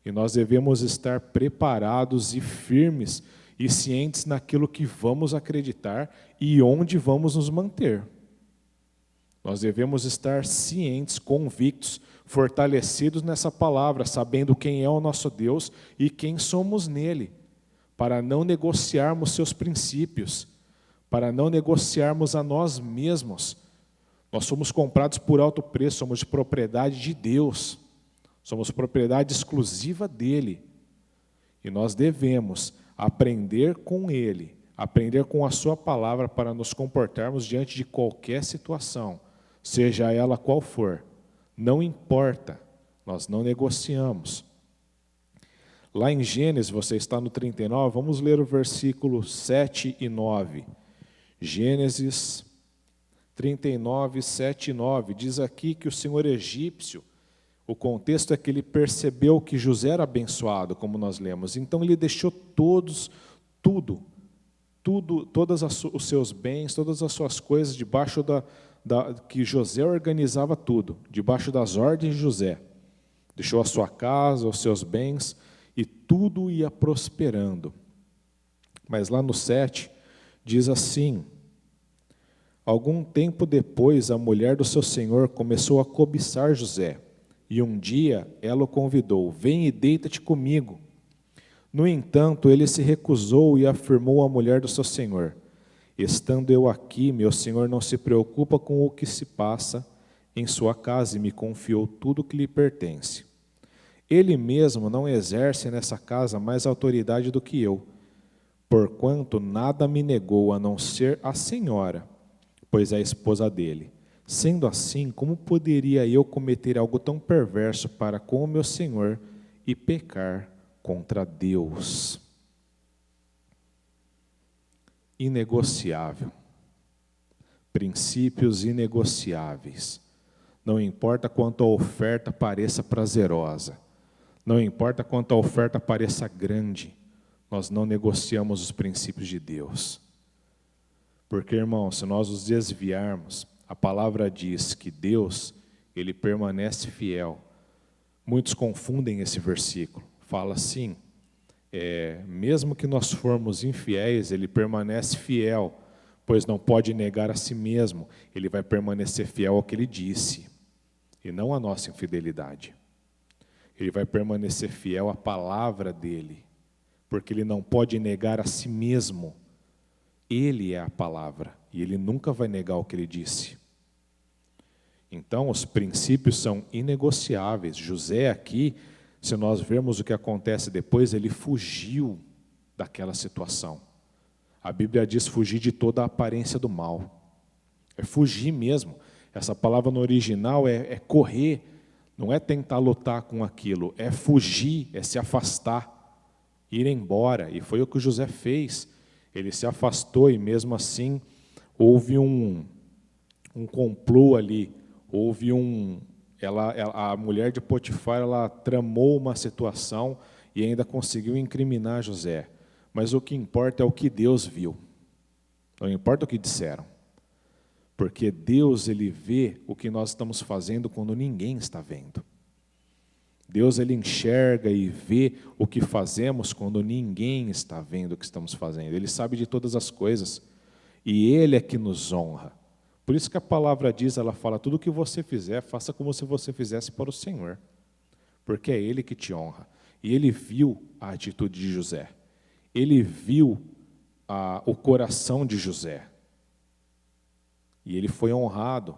e nós devemos estar preparados e firmes e cientes naquilo que vamos acreditar e onde vamos nos manter. Nós devemos estar cientes, convictos, fortalecidos nessa palavra, sabendo quem é o nosso Deus e quem somos nele, para não negociarmos seus princípios, para não negociarmos a nós mesmos. Nós somos comprados por alto preço, somos de propriedade de Deus, somos propriedade exclusiva dele. E nós devemos aprender com ele, aprender com a sua palavra para nos comportarmos diante de qualquer situação, seja ela qual for. Não importa, nós não negociamos. Lá em Gênesis, você está no 39, vamos ler o versículo 7 e 9. Gênesis 39, 7 e 9, diz aqui que o senhor egípcio, o contexto é que ele percebeu que José era abençoado, como nós lemos, então ele deixou todos os seus bens, todas as suas coisas debaixo que José organizava tudo, debaixo das ordens de José. Deixou a sua casa, os seus bens, e tudo ia prosperando. Mas lá no 7, diz assim: algum tempo depois, a mulher do seu senhor começou a cobiçar José, e um dia ela o convidou: vem e deita-te comigo. No entanto, ele se recusou e afirmou à mulher do seu senhor: estando eu aqui, meu senhor não se preocupa com o que se passa em sua casa e me confiou tudo o que lhe pertence. Ele mesmo não exerce nessa casa mais autoridade do que eu, porquanto nada me negou a não ser a senhora, pois é a esposa dele. Sendo assim, como poderia eu cometer algo tão perverso para com o meu senhor e pecar contra Deus? Inegociável. Princípios inegociáveis. Não importa quanto a oferta pareça prazerosa, não importa quanto a oferta pareça grande, nós não negociamos os princípios de Deus. Porque, irmãos, se nós nos desviarmos, a palavra diz que Deus, ele permanece fiel. Muitos confundem esse versículo. Fala assim, mesmo que nós formos infiéis, ele permanece fiel, pois não pode negar a si mesmo. Ele vai permanecer fiel ao que ele disse, e não à nossa infidelidade. Ele vai permanecer fiel à palavra dele, porque ele não pode negar a si mesmo. Ele é a palavra, e ele nunca vai negar o que ele disse. Então, os princípios são inegociáveis. José aqui, se nós vermos o que acontece depois, ele fugiu daquela situação. A Bíblia diz fugir de toda a aparência do mal. É fugir mesmo. Essa palavra no original é correr, não é tentar lutar com aquilo, é fugir, é se afastar, ir embora. E foi o que José fez. Ele se afastou e mesmo assim houve um complô ali, a mulher de Potifar, ela tramou uma situação e ainda conseguiu incriminar José. Mas o que importa é o que Deus viu, não importa o que disseram, porque Deus, ele vê o que nós estamos fazendo quando ninguém está vendo. Deus, ele enxerga e vê o que fazemos quando ninguém está vendo o que estamos fazendo. Ele sabe de todas as coisas e ele é que nos honra. Por isso que a palavra diz, ela fala, tudo o que você fizer, faça como se você fizesse para o Senhor, porque é ele que te honra. E ele viu a atitude de José, ele viu o coração de José, e ele foi honrado,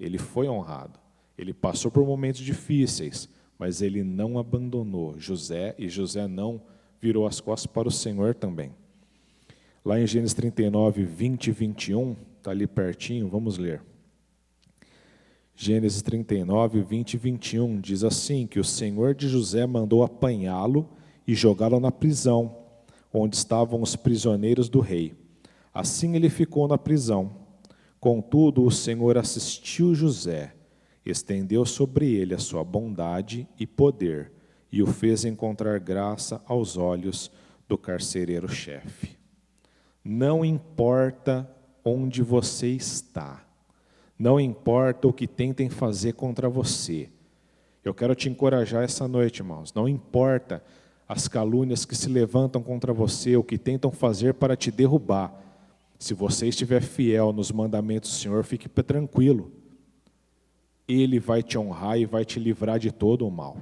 ele passou por momentos difíceis, mas ele não abandonou José, e José não virou as costas para o Senhor também. Lá em Gênesis 39, 20 e 21, está ali pertinho, vamos ler. Gênesis 39, 20 e 21, diz assim, que o Senhor de José mandou apanhá-lo e jogá-lo na prisão, onde estavam os prisioneiros do rei. Assim ele ficou na prisão. Contudo, o Senhor assistiu José, estendeu sobre ele a sua bondade e poder, e o fez encontrar graça aos olhos do carcereiro-chefe. Não importa onde você está, não importa o que tentem fazer contra você. Eu quero te encorajar essa noite, irmãos. Não importa as calúnias que se levantam contra você, o que tentam fazer para te derrubar. Se você estiver fiel nos mandamentos do Senhor, fique tranquilo. Ele vai te honrar e vai te livrar de todo o mal.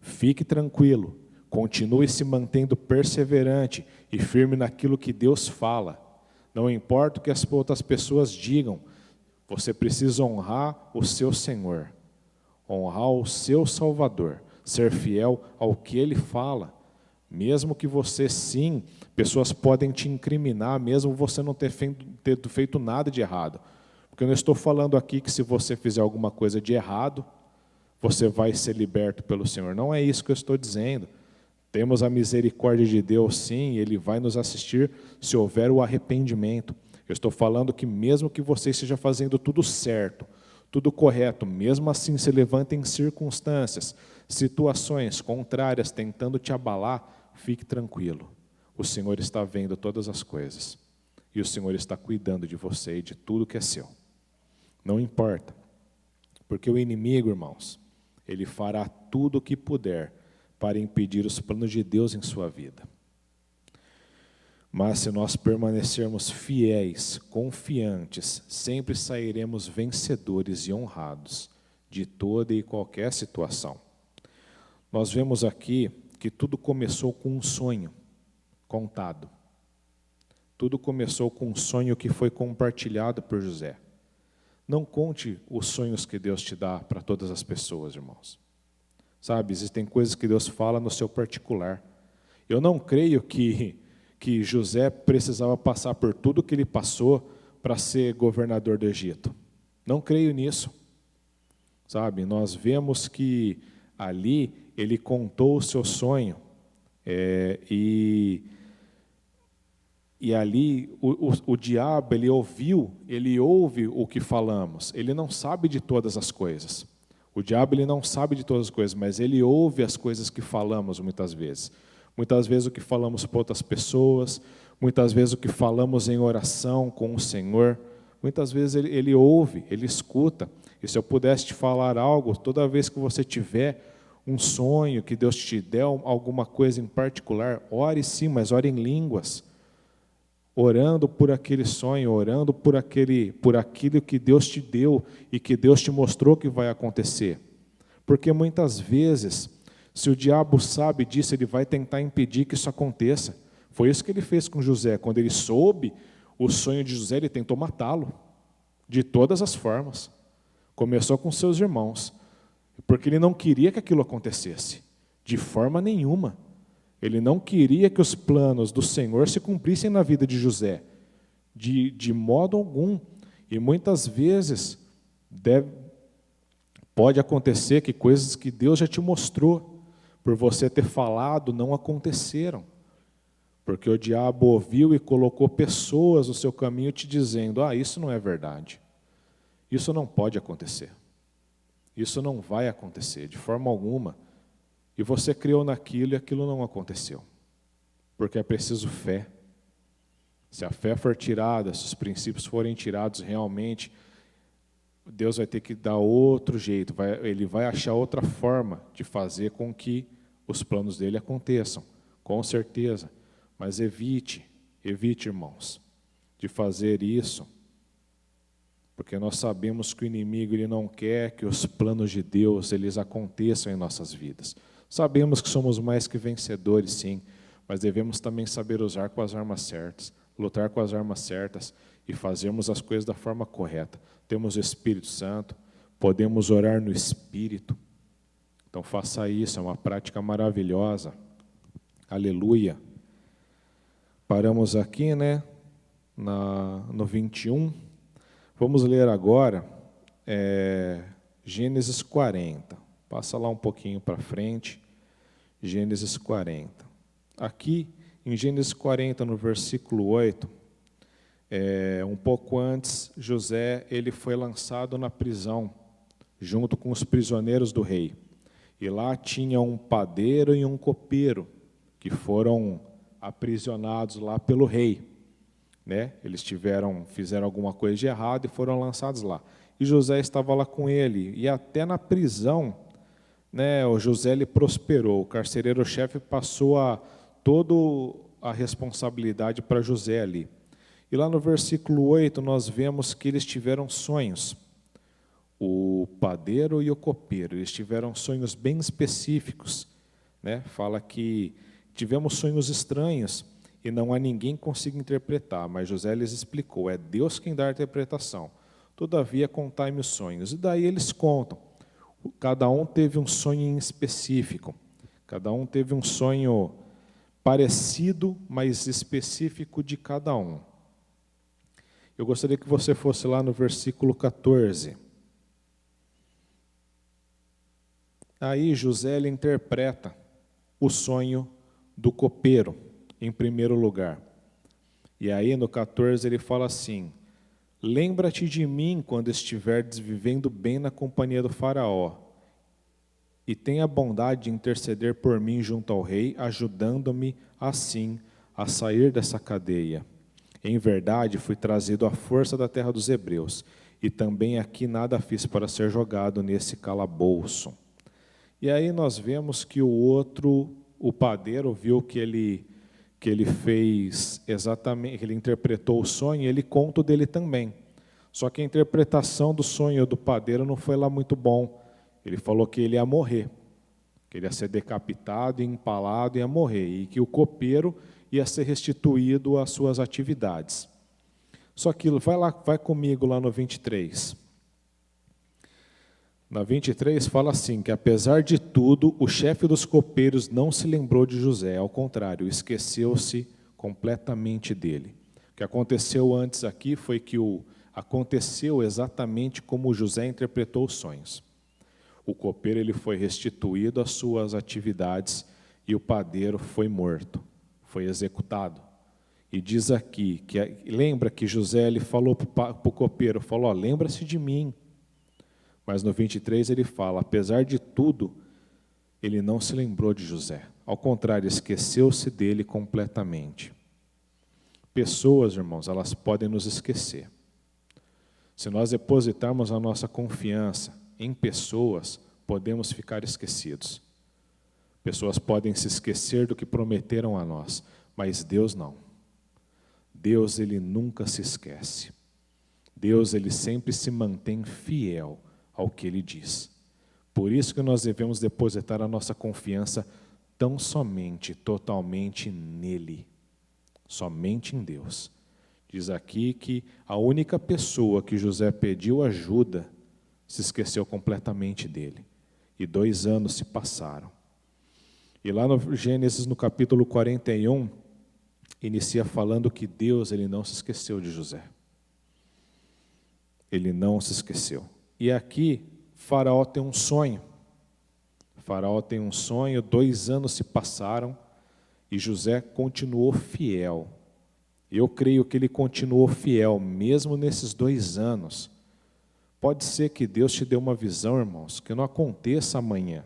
Fique tranquilo, continue se mantendo perseverante e firme naquilo que Deus fala. Não importa o que as outras pessoas digam, você precisa honrar o seu Senhor, honrar o seu Salvador, ser fiel ao que Ele fala. Mesmo que você, sim, pessoas podem te incriminar, mesmo você não ter feito nada de errado. Porque eu não estou falando aqui que se você fizer alguma coisa de errado, você vai ser liberto pelo Senhor. Não é isso que eu estou dizendo. Temos a misericórdia de Deus, sim, e Ele vai nos assistir se houver o arrependimento. Eu estou falando que mesmo que você esteja fazendo tudo certo, tudo correto, mesmo assim se levantem circunstâncias, situações contrárias tentando te abalar, fique tranquilo. O Senhor está vendo todas as coisas. E o Senhor está cuidando de você e de tudo que é seu. Não importa. Porque o inimigo, irmãos, ele fará tudo o que puder para impedir os planos de Deus em sua vida. Mas se nós permanecermos fiéis, confiantes, sempre sairemos vencedores e honrados de toda e qualquer situação. Nós vemos aqui que tudo começou com um sonho contado. Tudo começou com um sonho que foi compartilhado por José. Não conte os sonhos que Deus te dá para todas as pessoas, irmãos. Sabe, existem coisas que Deus fala no seu particular. Eu não creio que José precisava passar por tudo que ele passou para ser governador do Egito. Não creio nisso. Sabe, nós vemos que ali ele contou o seu sonho e ali o diabo, ele ouve o que falamos. Ele não sabe de todas as coisas. O diabo, ele não sabe de todas as coisas, mas ele ouve as coisas que falamos muitas vezes. Muitas vezes o que falamos para outras pessoas, muitas vezes o que falamos em oração com o Senhor. Muitas vezes ele ouve, ele escuta. E se eu pudesse te falar algo, toda vez que você tiver um sonho, que Deus te der alguma coisa em particular, ore sim, mas ore em línguas. Orando por aquele sonho, orando por aquilo que Deus te deu e que Deus te mostrou que vai acontecer. Porque muitas vezes, se o diabo sabe disso, ele vai tentar impedir que isso aconteça. Foi isso que ele fez com José. Quando ele soube o sonho de José, ele tentou matá-lo, de todas as formas. Começou com seus irmãos, porque ele não queria que aquilo acontecesse, de forma nenhuma. Ele não queria que os planos do Senhor se cumprissem na vida de José, de modo algum. E muitas vezes pode acontecer que coisas que Deus já te mostrou, por você ter falado, não aconteceram. Porque o diabo ouviu e colocou pessoas no seu caminho te dizendo, isso não é verdade. Isso não pode acontecer. Isso não vai acontecer, de forma alguma. E você criou naquilo e aquilo não aconteceu. Porque é preciso fé. Se a fé for tirada, se os princípios forem tirados realmente, Deus vai ter que dar outro jeito, Ele vai achar outra forma de fazer com que os planos dele aconteçam, com certeza. Mas evite, irmãos, de fazer isso, porque nós sabemos que o inimigo ele não quer que os planos de Deus eles aconteçam em nossas vidas. Sabemos que somos mais que vencedores, sim, mas devemos também saber usar com as armas certas, lutar com as armas certas e fazermos as coisas da forma correta. Temos o Espírito Santo, podemos orar no Espírito. Então faça isso, é uma prática maravilhosa. Aleluia. Paramos aqui, no 21. Vamos ler agora Gênesis 40. Passa lá um pouquinho para frente, Gênesis 40. Aqui, em Gênesis 40, no versículo 8, um pouco antes, José ele foi lançado na prisão, junto com os prisioneiros do rei. E lá tinha um padeiro e um copeiro, que foram aprisionados lá pelo rei. Eles fizeram alguma coisa de errado e foram lançados lá. E José estava lá com ele, e até na prisão, o José ele prosperou. O carcereiro-chefe passou toda a responsabilidade para José ali. E lá no versículo 8 nós vemos que eles tiveram sonhos. o padeiro e o copeiro, eles tiveram sonhos bem específicos, né? Fala que tivemos sonhos estranhos e não há ninguém que consiga interpretar, mas José lhes explicou, é Deus quem dá a interpretação. Todavia, contai-me os sonhos. E daí eles contam. Cada um teve um sonho em específico, cada um teve um sonho parecido, mas específico de cada um. Eu gostaria que você fosse lá no versículo 14. Aí José ele interpreta o sonho do copeiro, em primeiro lugar. E aí no 14 ele fala assim, lembra-te de mim quando estiveres vivendo bem na companhia do faraó, e tenha bondade de interceder por mim junto ao rei, ajudando-me assim a sair dessa cadeia. Em verdade, fui trazido à força da terra dos hebreus, e também aqui nada fiz para ser jogado nesse calabouço. E aí nós vemos que o outro, o padeiro, viu que ele fez exatamente, ele interpretou o sonho, e ele conta o dele também. Só que a interpretação do sonho do padeiro não foi lá muito bom. Ele falou que ele ia morrer, que ele ia ser decapitado, empalado e ia morrer, e que o copeiro ia ser restituído às suas atividades. Só que vai comigo lá no 23. Na 23 fala assim, que apesar de tudo, o chefe dos copeiros não se lembrou de José, ao contrário, esqueceu-se completamente dele. O que aconteceu antes aqui foi que aconteceu exatamente como José interpretou os sonhos. O copeiro ele foi restituído às suas atividades e o padeiro foi morto, foi executado. E diz aqui, lembra que José ele falou para o copeiro, falou, lembra-se de mim. Mas no 23 ele fala, apesar de tudo, ele não se lembrou de José. Ao contrário, esqueceu-se dele completamente. Pessoas, irmãos, elas podem nos esquecer. Se nós depositarmos a nossa confiança em pessoas, podemos ficar esquecidos. Pessoas podem se esquecer do que prometeram a nós, mas Deus não. Deus, ele nunca se esquece. Deus, ele sempre se mantém fiel ao que ele diz. Por isso que nós devemos depositar a nossa confiança tão somente, totalmente nele. Somente em Deus. Diz aqui que a única pessoa que José pediu ajuda se esqueceu completamente dele. E 2 anos se passaram. E lá no Gênesis, no capítulo 41, inicia falando que Deus ele não se esqueceu de José. Ele não se esqueceu. E aqui, Faraó tem um sonho. Faraó tem um sonho, 2 anos se passaram e José continuou fiel. Eu creio que ele continuou fiel, mesmo nesses 2 anos. Pode ser que Deus te dê uma visão, irmãos, que não aconteça amanhã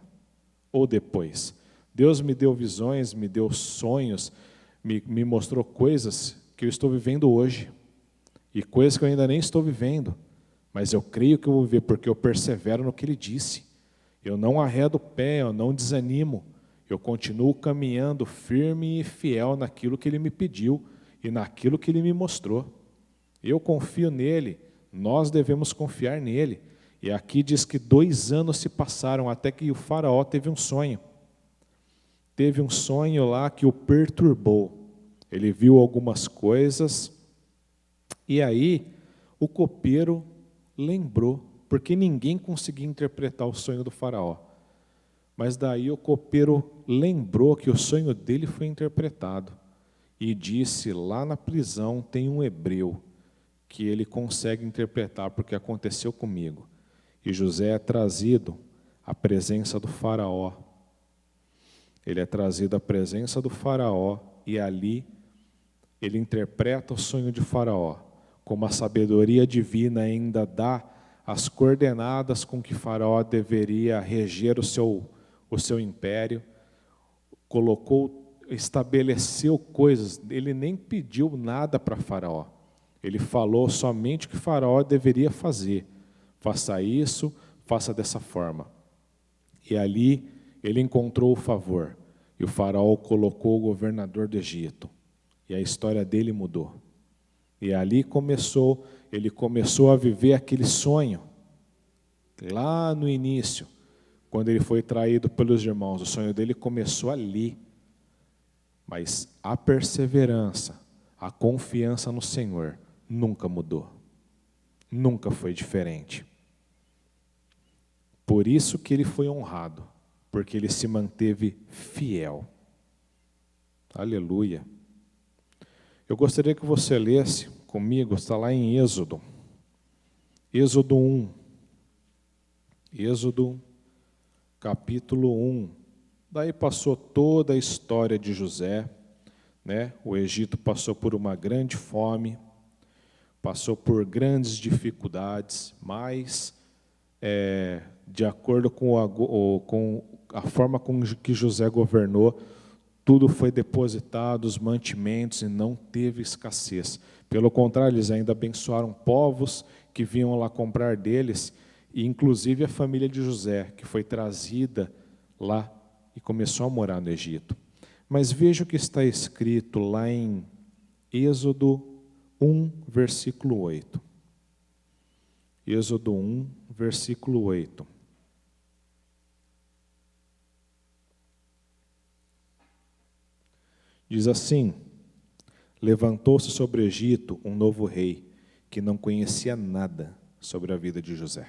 ou depois. Deus me deu visões, me deu sonhos, me mostrou coisas que eu estou vivendo hoje. E coisas que eu ainda nem estou vivendo. Mas eu creio que eu vou viver porque eu persevero no que ele disse. Eu não arredo o pé, eu não desanimo. Eu continuo caminhando firme e fiel naquilo que ele me pediu e naquilo que ele me mostrou. Eu confio nele, nós devemos confiar nele. E aqui diz que 2 anos se passaram até que o faraó teve um sonho. Teve um sonho lá que o perturbou. Ele viu algumas coisas e aí o copeiro lembrou, porque ninguém conseguia interpretar o sonho do faraó. Mas daí o copeiro lembrou que o sonho dele foi interpretado e disse, lá na prisão tem um hebreu que ele consegue interpretar porque aconteceu comigo. E José é trazido à presença do faraó. Ele é trazido à presença do faraó e ali ele interpreta o sonho de faraó. Como a sabedoria divina ainda dá as coordenadas com que Faraó deveria reger o seu império, estabeleceu coisas, ele nem pediu nada para Faraó, ele falou somente o que Faraó deveria fazer, faça isso, faça dessa forma. E ali ele encontrou o favor, e o Faraó colocou o governador do Egito, e a história dele mudou. E ali ele começou a viver aquele sonho. Lá no início, quando ele foi traído pelos irmãos, o sonho dele começou ali. Mas a perseverança, a confiança no Senhor nunca mudou. Nunca foi diferente. Por isso que ele foi honrado, porque ele se manteve fiel. Aleluia. Eu gostaria que você lesse comigo, está lá em Êxodo. Êxodo 1. Êxodo, capítulo 1. Daí passou toda a história de José, né? O Egito passou por uma grande fome, passou por grandes dificuldades, mas de acordo com a forma com que José governou, tudo foi depositado, os mantimentos, e não teve escassez. Pelo contrário, eles ainda abençoaram povos que vinham lá comprar deles, e inclusive a família de José, que foi trazida lá e começou a morar no Egito. Mas veja o que está escrito lá em Êxodo 1, versículo 8. Êxodo 1, versículo 8. Diz assim: levantou-se sobre o Egito um novo rei, que não conhecia nada sobre a vida de José.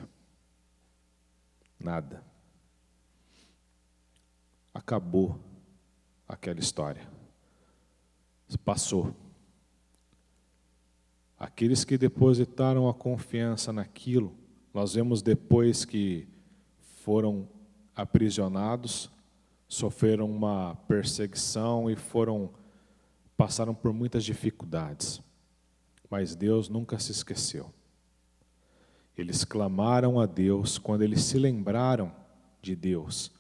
Nada. Acabou aquela história. Passou. Aqueles que depositaram a confiança naquilo, nós vemos depois que foram aprisionados, sofreram uma perseguição e passaram por muitas dificuldades. Mas Deus nunca se esqueceu. Eles clamaram a Deus quando eles se lembraram de Deus,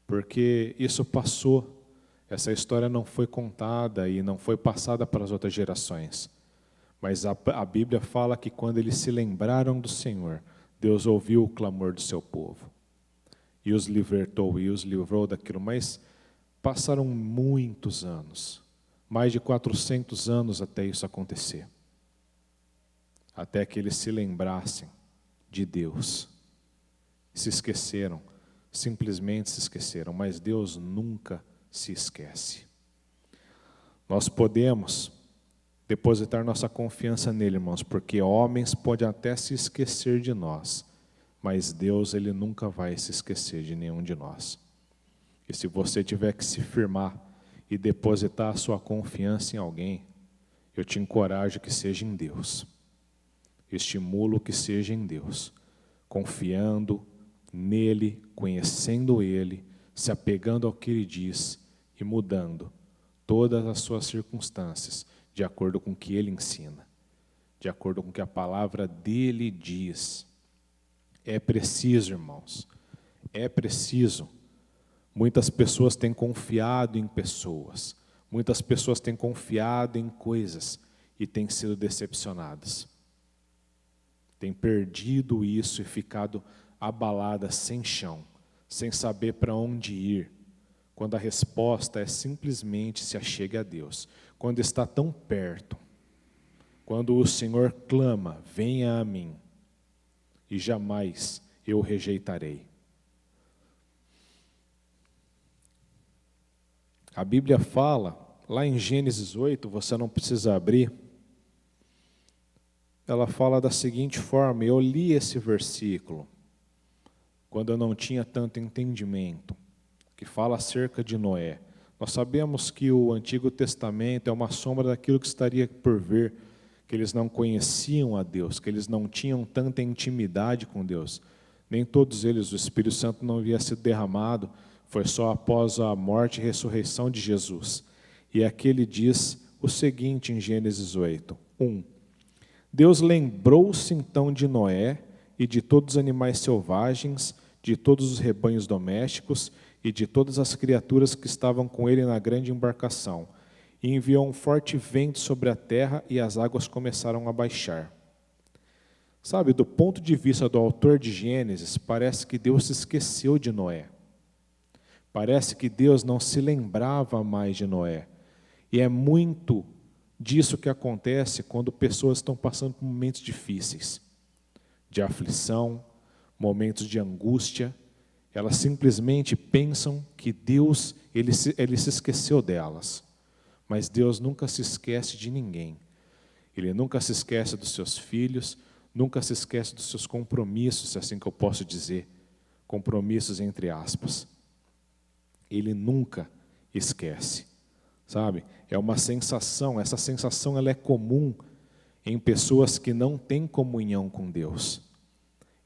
porque isso passou, essa história não foi contada e não foi passada para as outras gerações. Mas a Bíblia fala que quando eles se lembraram do Senhor, Deus ouviu o clamor do seu povo e os libertou e os livrou daquilo. Mas passaram muitos anos, mais de 400 anos até isso acontecer, até que eles se lembrassem de Deus. Se esqueceram, simplesmente se esqueceram, mas Deus nunca se esquece. Nós podemos depositar nossa confiança nele, irmãos, porque homens podem até se esquecer de nós, mas Deus, ele nunca vai se esquecer de nenhum de nós. E se você tiver que se firmar e depositar a sua confiança em alguém, eu te encorajo que seja em Deus. Estimulo que seja em Deus, confiando nele, conhecendo ele, se apegando ao que ele diz e mudando todas as suas circunstâncias de acordo com o que ele ensina, de acordo com o que a palavra dele diz. É preciso, irmãos, é preciso. Muitas pessoas têm confiado em pessoas, muitas pessoas têm confiado em coisas e têm sido decepcionadas. Têm perdido isso e ficado abaladas, sem chão, sem saber para onde ir, quando a resposta é simplesmente se achegue a Deus. Quando está tão perto, quando o Senhor clama, venha a mim, e jamais eu o rejeitarei. A Bíblia fala, lá em Gênesis 8, você não precisa abrir, ela fala da seguinte forma, eu li esse versículo, quando eu não tinha tanto entendimento, que fala acerca de Noé. Nós sabemos que o Antigo Testamento é uma sombra daquilo que estaria por vir, que eles não conheciam a Deus, que eles não tinham tanta intimidade com Deus. Nem todos eles, o Espírito Santo não havia sido derramado, foi só após a morte e ressurreição de Jesus. E aqui ele diz o seguinte em Gênesis 8, 1. Deus lembrou-se então de Noé e de todos os animais selvagens, de todos os rebanhos domésticos e de todas as criaturas que estavam com ele na grande embarcação, e enviou um forte vento sobre a terra e as águas começaram a baixar. Sabe, do ponto de vista do autor de Gênesis, parece que Deus se esqueceu de Noé. Parece que Deus não se lembrava mais de Noé. E é muito disso que acontece quando pessoas estão passando por momentos difíceis, de aflição, momentos de angústia, elas simplesmente pensam que Deus, ele se esqueceu delas. Mas Deus nunca se esquece de ninguém. Ele nunca se esquece dos seus filhos, nunca se esquece dos seus compromissos, assim que eu posso dizer, compromissos entre aspas. Ele nunca esquece, sabe? É uma sensação, essa sensação ela é comum em pessoas que não têm comunhão com Deus.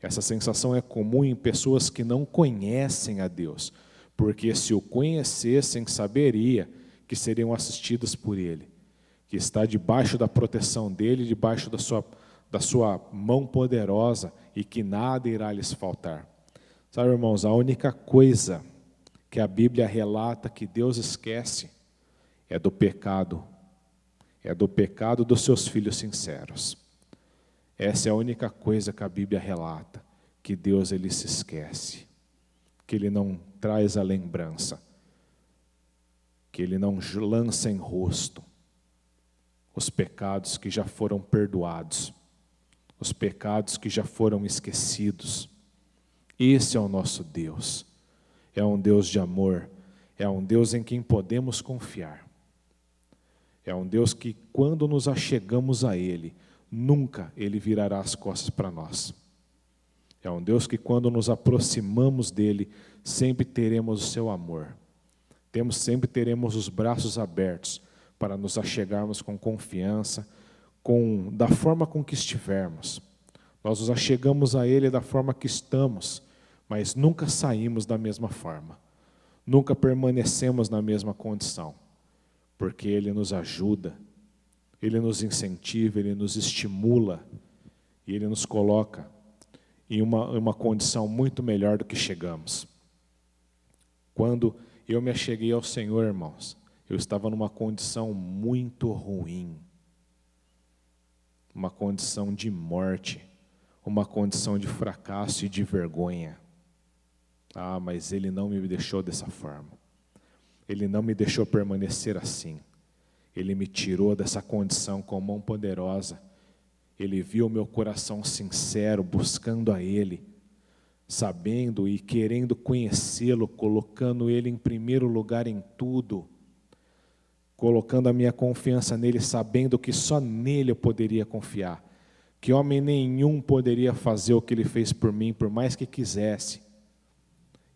Essa sensação é comum em pessoas que não conhecem a Deus, porque se o conhecessem, saberia que seriam assistidas por Ele, que está debaixo da proteção dEle, debaixo da sua mão poderosa e que nada irá lhes faltar. Sabe, irmãos, a única coisa que a Bíblia relata que Deus esquece é do pecado dos seus filhos sinceros. Essa é a única coisa que a Bíblia relata, que Deus ele se esquece, que Ele não traz a lembrança, que Ele não lança em rosto os pecados que já foram perdoados, os pecados que já foram esquecidos. Esse é o nosso Deus, é um Deus de amor, é um Deus em quem podemos confiar. É um Deus que, quando nos achegamos a Ele, nunca Ele virará as costas para nós. É um Deus que, quando nos aproximamos dEle, sempre teremos o seu amor. Sempre teremos os braços abertos para nos achegarmos com confiança, da forma com que estivermos. Nós nos achegamos a Ele da forma que estamos, mas nunca saímos da mesma forma. Nunca permanecemos na mesma condição. Porque Ele nos ajuda, Ele nos incentiva, Ele nos estimula e Ele nos coloca em uma condição muito melhor do que chegamos. Quando eu me acheguei ao Senhor, irmãos, eu estava numa condição muito ruim, uma condição de morte, uma condição de fracasso e de vergonha. Mas Ele não me deixou dessa forma. Ele não me deixou permanecer assim. Ele me tirou dessa condição com mão poderosa. Ele viu o meu coração sincero, buscando a Ele, sabendo e querendo conhecê-lo, colocando Ele em primeiro lugar em tudo, colocando a minha confiança nele, sabendo que só nele eu poderia confiar, que homem nenhum poderia fazer o que Ele fez por mim, por mais que quisesse.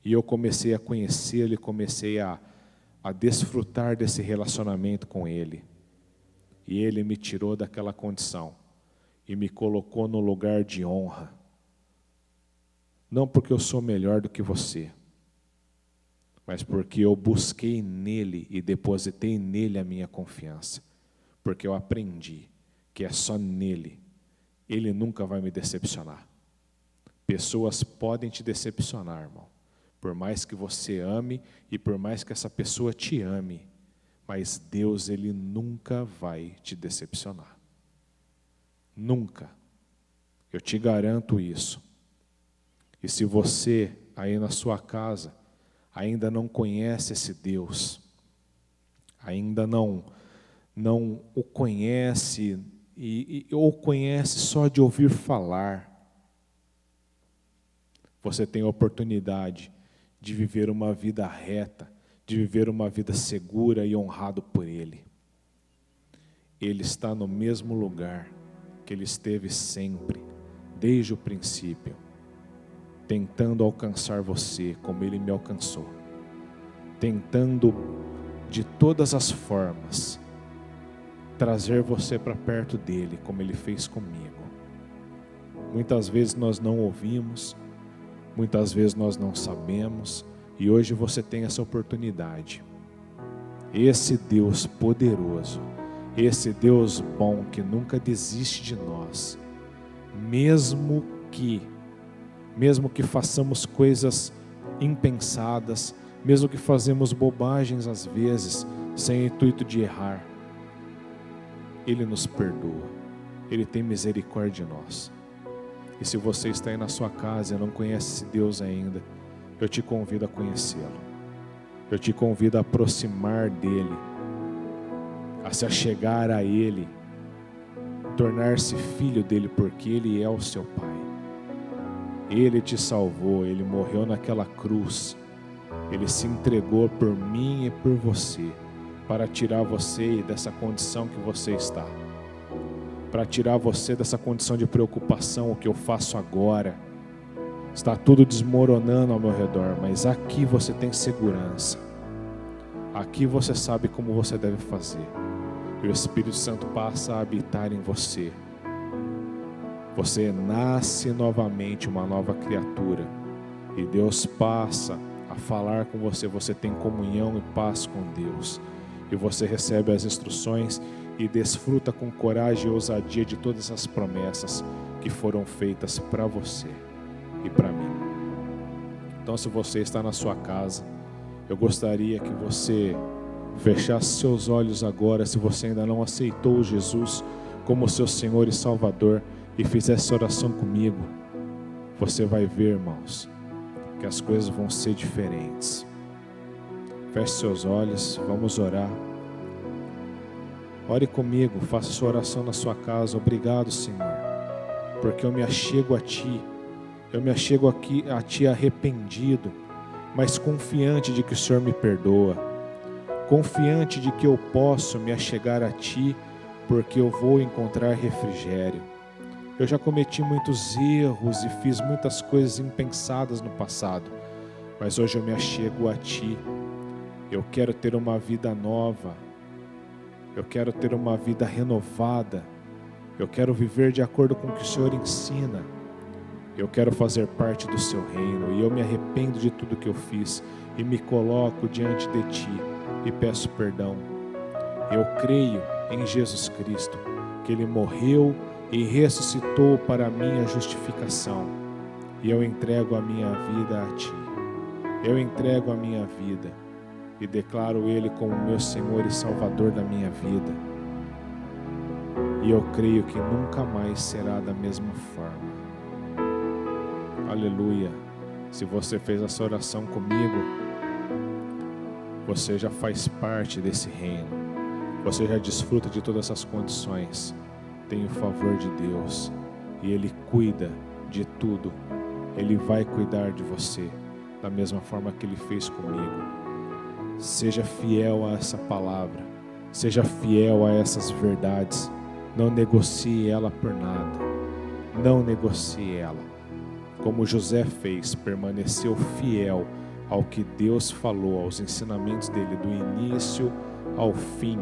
E eu comecei a conhecê-lo e comecei a desfrutar desse relacionamento com Ele. E Ele me tirou daquela condição e me colocou no lugar de honra. Não porque eu sou melhor do que você, mas porque eu busquei nele e depositei nele a minha confiança. Porque eu aprendi que é só nele. Ele nunca vai me decepcionar. Pessoas podem te decepcionar, irmão. Por mais que você ame e por mais que essa pessoa te ame, mas Deus, Ele nunca vai te decepcionar. Nunca. Eu te garanto isso. E se você, aí na sua casa, ainda não conhece esse Deus, ainda não o conhece, ou conhece só de ouvir falar, você tem a oportunidade de viver uma vida reta, de viver uma vida segura e honrado por Ele. Ele está no mesmo lugar que Ele esteve sempre, desde o princípio, tentando alcançar você como Ele me alcançou, tentando de todas as formas trazer você para perto dEle, como Ele fez comigo. Muitas vezes nós não ouvimos, muitas vezes nós não sabemos, e hoje você tem essa oportunidade. Esse Deus poderoso, esse Deus bom que nunca desiste de nós, mesmo que façamos coisas impensadas, mesmo que fazemos bobagens às vezes, sem intuito de errar, Ele nos perdoa, Ele tem misericórdia de nós. E se você está aí na sua casa e não conhece esse Deus ainda, eu te convido a conhecê-lo. Eu te convido a aproximar dEle, a se achegar a Ele, tornar-se filho dEle, porque Ele é o seu Pai. Ele te salvou, Ele morreu naquela cruz. Ele se entregou por mim e por você, para tirar você dessa condição que você está. Para tirar você dessa condição de preocupação, o que eu faço agora. Está tudo desmoronando ao meu redor, mas aqui você tem segurança. Aqui você sabe como você deve fazer. E o Espírito Santo passa a habitar em você. Você nasce novamente uma nova criatura. E Deus passa a falar com você. Você tem comunhão e paz com Deus. E você recebe as instruções e desfruta com coragem e ousadia de todas as promessas que foram feitas para você e para mim. Então, se você está na sua casa, eu gostaria que você fechasse seus olhos agora, se você ainda não aceitou Jesus como seu Senhor e Salvador, e fizesse oração comigo. Você vai ver, irmãos, que as coisas vão ser diferentes. Feche seus olhos, vamos orar. Ore comigo, faça sua oração na sua casa. Obrigado, Senhor, porque eu me achego a Ti. Eu me achego aqui a Ti arrependido, mas confiante de que o Senhor me perdoa. Confiante de que eu posso me achegar a Ti, porque eu vou encontrar refrigério. Eu já cometi muitos erros e fiz muitas coisas impensadas no passado, mas hoje eu me achego a Ti. Eu quero ter uma vida nova. Eu quero ter uma vida renovada. Eu quero viver de acordo com o que o Senhor ensina. Eu quero fazer parte do Seu reino e eu me arrependo de tudo que eu fiz e me coloco diante de Ti e peço perdão. Eu creio em Jesus Cristo, que Ele morreu e ressuscitou para a minha justificação. E eu entrego a minha vida a Ti. Eu entrego a minha vida e declaro Ele como meu Senhor e Salvador da minha vida. E eu creio que nunca mais será da mesma forma. Aleluia. Se você fez essa oração comigo, você já faz parte desse reino. Você já desfruta de todas essas condições. Tem o favor de Deus e Ele cuida de tudo. Ele vai cuidar de você da mesma forma que Ele fez comigo. Seja fiel a essa palavra, seja fiel a essas verdades. Não negocie ela por nada. Não negocie ela. Como José fez, permaneceu fiel ao que Deus falou, aos ensinamentos dele, do início ao fim.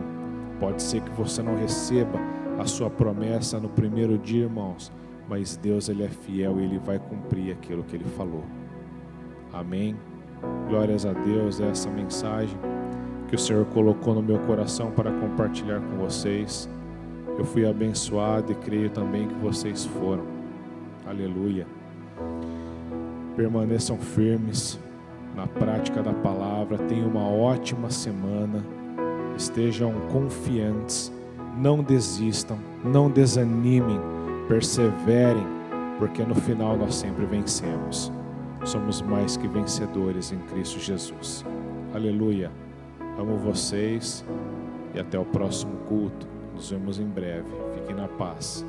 Pode ser que você não receba a sua promessa no primeiro dia, irmãos, mas Deus, Ele é fiel e Ele vai cumprir aquilo que Ele falou. Amém? Glórias a Deus, é essa mensagem que o Senhor colocou no meu coração para compartilhar com vocês. Eu fui abençoado e creio também que vocês foram. Aleluia. Permaneçam firmes na prática da palavra. Tenham uma ótima semana. Estejam confiantes. Não desistam, não desanimem, perseverem, porque no final nós sempre vencemos. Somos mais que vencedores em Cristo Jesus. Aleluia. Amo vocês e até o próximo culto. Nos vemos em breve. Fiquem na paz.